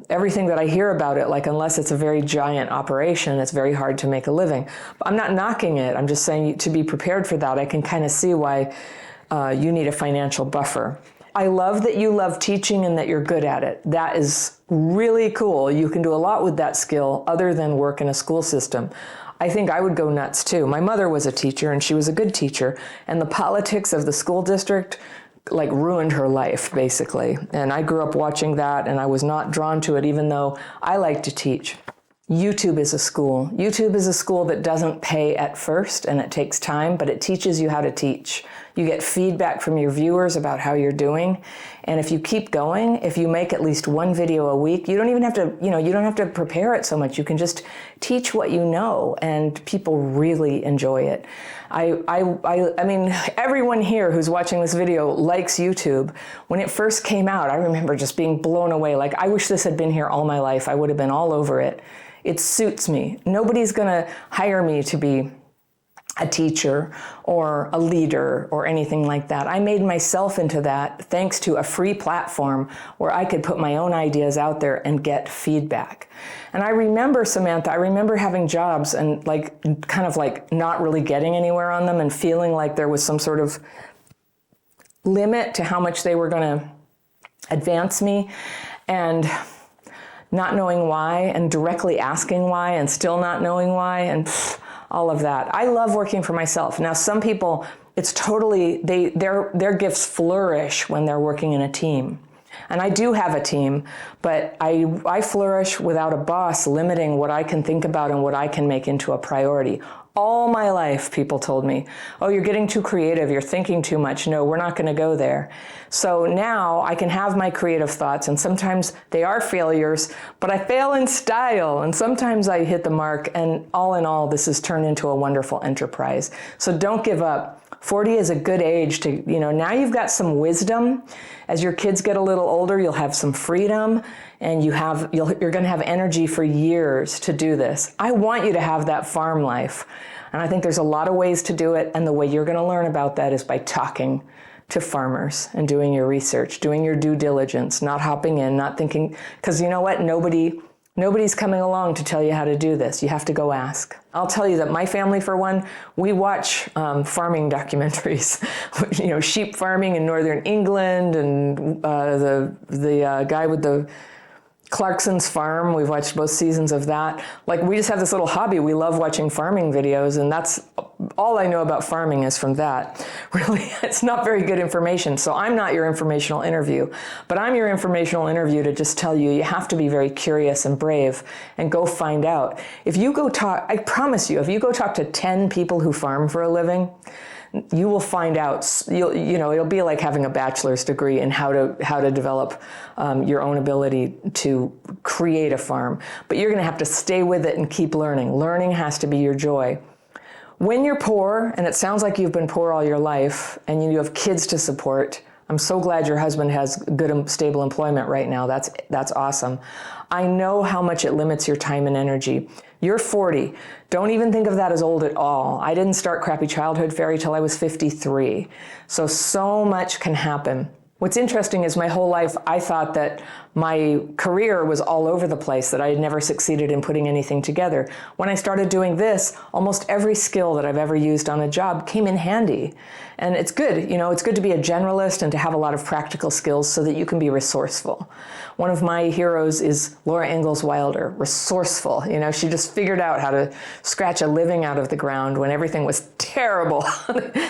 everything that I hear about it, like, unless it's a very giant operation, it's very hard to make a living. But I'm not knocking it. I'm just saying, to be prepared for that. I can kind of see why you need a financial buffer. I love that you love teaching and that you're good at it. That is really cool. You can do a lot with that skill other than work in a school system. I think I would go nuts too. My mother was a teacher, and she was a good teacher, and the politics of the school district ruined her life, basically. And I grew up watching that, and I was not drawn to it, even though I like to teach. YouTube is a school. YouTube is a school that doesn't pay at first, and it takes time, but it teaches you how to teach. You get feedback from your viewers about how you're doing. And if you keep going, if you make at least one video a week, you don't even have to, you don't have to prepare it so much. You can just teach what you know, and people really enjoy it. I mean, everyone here who's watching this video likes YouTube. When it first came out, I remember just being blown away. Like, I wish this had been here all my life. I would have been all over it. It suits me. Nobody's gonna hire me to be a teacher or a leader or anything like that. I made myself into that thanks to a free platform where I could put my own ideas out there and get feedback. And I remember, Samantha, having jobs and kind of not really getting anywhere on them, and feeling like there was some sort of limit to how much they were gonna advance me, and not knowing why, and directly asking why, and still not knowing why, and all of that. I love working for myself. Now, some people, it's totally, their gifts flourish when they're working in a team. And I do have a team, but I flourish without a boss limiting what I can think about and what I can make into a priority. All my life, people told me, oh, you're getting too creative, you're thinking too much. No, we're not going to go there. So now I can have my creative thoughts, and sometimes they are failures, but I fail in style, and sometimes I hit the mark, and all in all, this has turned into a wonderful enterprise. So don't give up. 40 is a good age to, now you've got some wisdom. As your kids get a little older, you'll have some freedom, and you're going to have energy for years to do this. I want you to have that farm life. And I think there's a lot of ways to do it. And the way you're going to learn about that is by talking to farmers and doing your research, doing your due diligence, not hopping in, not thinking, because you know what? Nobody's coming along to tell you how to do this. You have to go ask. I'll tell you that my family, for one, we watch farming documentaries. Sheep farming in northern England, and the guy with the Clarkson's Farm. We've watched both seasons of that. We just have this little hobby. We love watching farming videos, and that's all I know about farming is from that. Really, it's not very good information. So I'm not your informational interview, but I'm your informational interview to just tell you have to be very curious and brave and go find out. If you go talk, I promise you, if you go talk to 10 people who farm for a living, you will find out, it'll be like having a bachelor's degree in how to develop your own ability to create a farm. But you're going to have to stay with it and keep learning. Learning has to be your joy. When you're poor, and it sounds like you've been poor all your life, and you have kids to support, I'm so glad your husband has good, stable employment right now. That's awesome. I know how much it limits your time and energy. You're 40. Don't even think of that as old at all. I didn't start Crappy Childhood Fairy till I was 53. So much can happen. What's interesting is my whole life, I thought that my career was all over the place, that I had never succeeded in putting anything together. When I started doing this, almost every skill that I've ever used on a job came in handy. And it's good, it's good to be a generalist and to have a lot of practical skills so that you can be resourceful. One of my heroes is Laura Ingalls Wilder, resourceful. She just figured out how to scratch a living out of the ground when everything was terrible.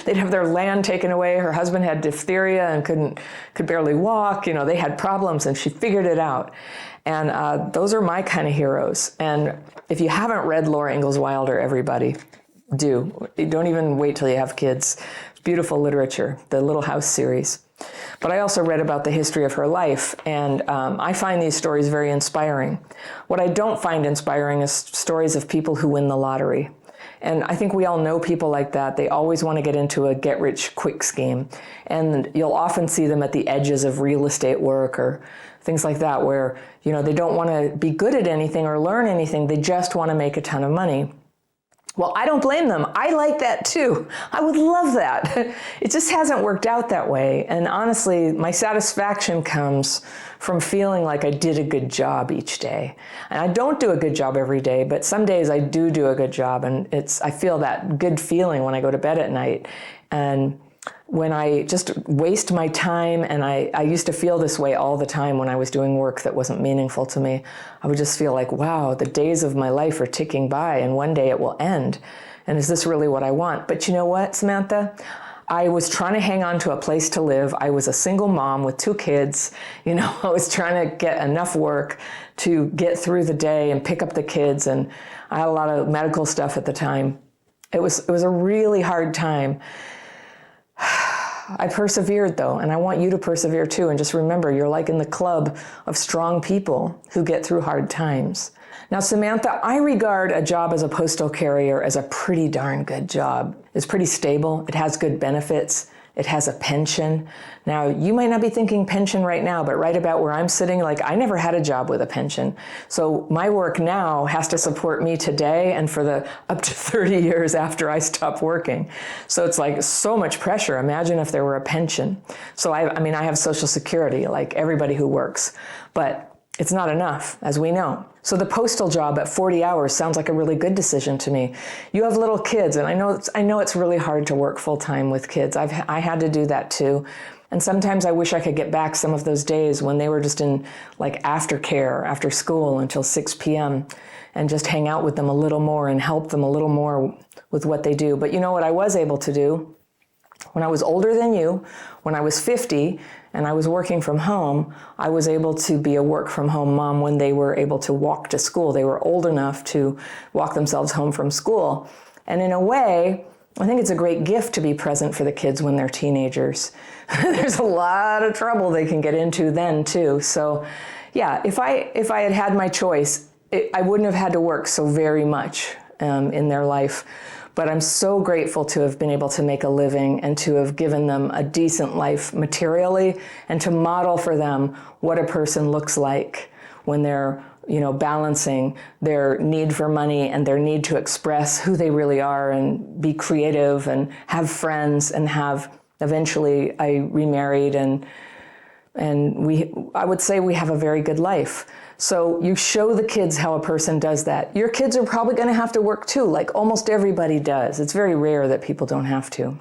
They'd have their land taken away. Her husband had diphtheria and could barely walk. They had problems, and she figured it out. And those are my kind of heroes. And if you haven't read Laura Ingalls Wilder, everybody, do. Don't even wait till you have kids. It's beautiful literature, the Little House series. But I also read about the history of her life, and I find these stories very inspiring. What I don't find inspiring is stories of people who win the lottery. And I think we all know people like that. They always want to get into a get-rich-quick scheme. And you'll often see them at the edges of real estate work or things like that, where they don't want to be good at anything or learn anything. They just want to make a ton of money. Well, I don't blame them. I like that too. I would love that. It just hasn't worked out that way. And honestly, my satisfaction comes from feeling like I did a good job each day. And I don't do a good job every day, but some days I do a good job. And I feel that good feeling when I go to bed at night. And when I just waste my time, and I used to feel this way all the time when I was doing work that wasn't meaningful to me, I would just feel like, wow, the days of my life are ticking by and one day it will end. And is this really what I want? But you know what, Samantha? I was trying to hang on to a place to live. I was a single mom with 2 kids. I was trying to get enough work to get through the day and pick up the kids. And I had a lot of medical stuff at the time. It was a really hard time. I persevered though, and I want you to persevere too. And just remember, you're like in the club of strong people who get through hard times. Now, Samantha, I regard a job as a postal carrier as a pretty darn good job. It's pretty stable. It has good benefits. It has a pension. Now, you might not be thinking pension right now, but right about where I'm sitting, I never had a job with a pension. So my work now has to support me today and for the up to 30 years after I stop working. So it's so much pressure. Imagine if there were a pension. So I have Social Security like everybody who works, but it's not enough, as we know. So the postal job at 40 hours sounds like a really good decision to me. You have little kids, and I know it's really hard to work full-time with kids. I had to do that too. And sometimes I wish I could get back some of those days when they were just in aftercare, after school until 6 p.m. and just hang out with them a little more and help them a little more with what they do. But you know what I was able to do? When I was older than you, when I was 50 and I was working from home, I was able to be a work-from-home mom when they were able to walk to school. They were old enough to walk themselves home from school. And in a way, I think it's a great gift to be present for the kids when they're teenagers. There's a lot of trouble they can get into then too. So yeah, if I had had my choice, I wouldn't have had to work so very much in their life. But I'm so grateful to have been able to make a living and to have given them a decent life materially and to model for them what a person looks like when they're, balancing their need for money and their need to express who they really are and be creative and have friends and eventually I remarried and I would say we have a very good life. So you show the kids how a person does that. Your kids are probably going to have to work too, like almost everybody does. It's very rare that people don't have to.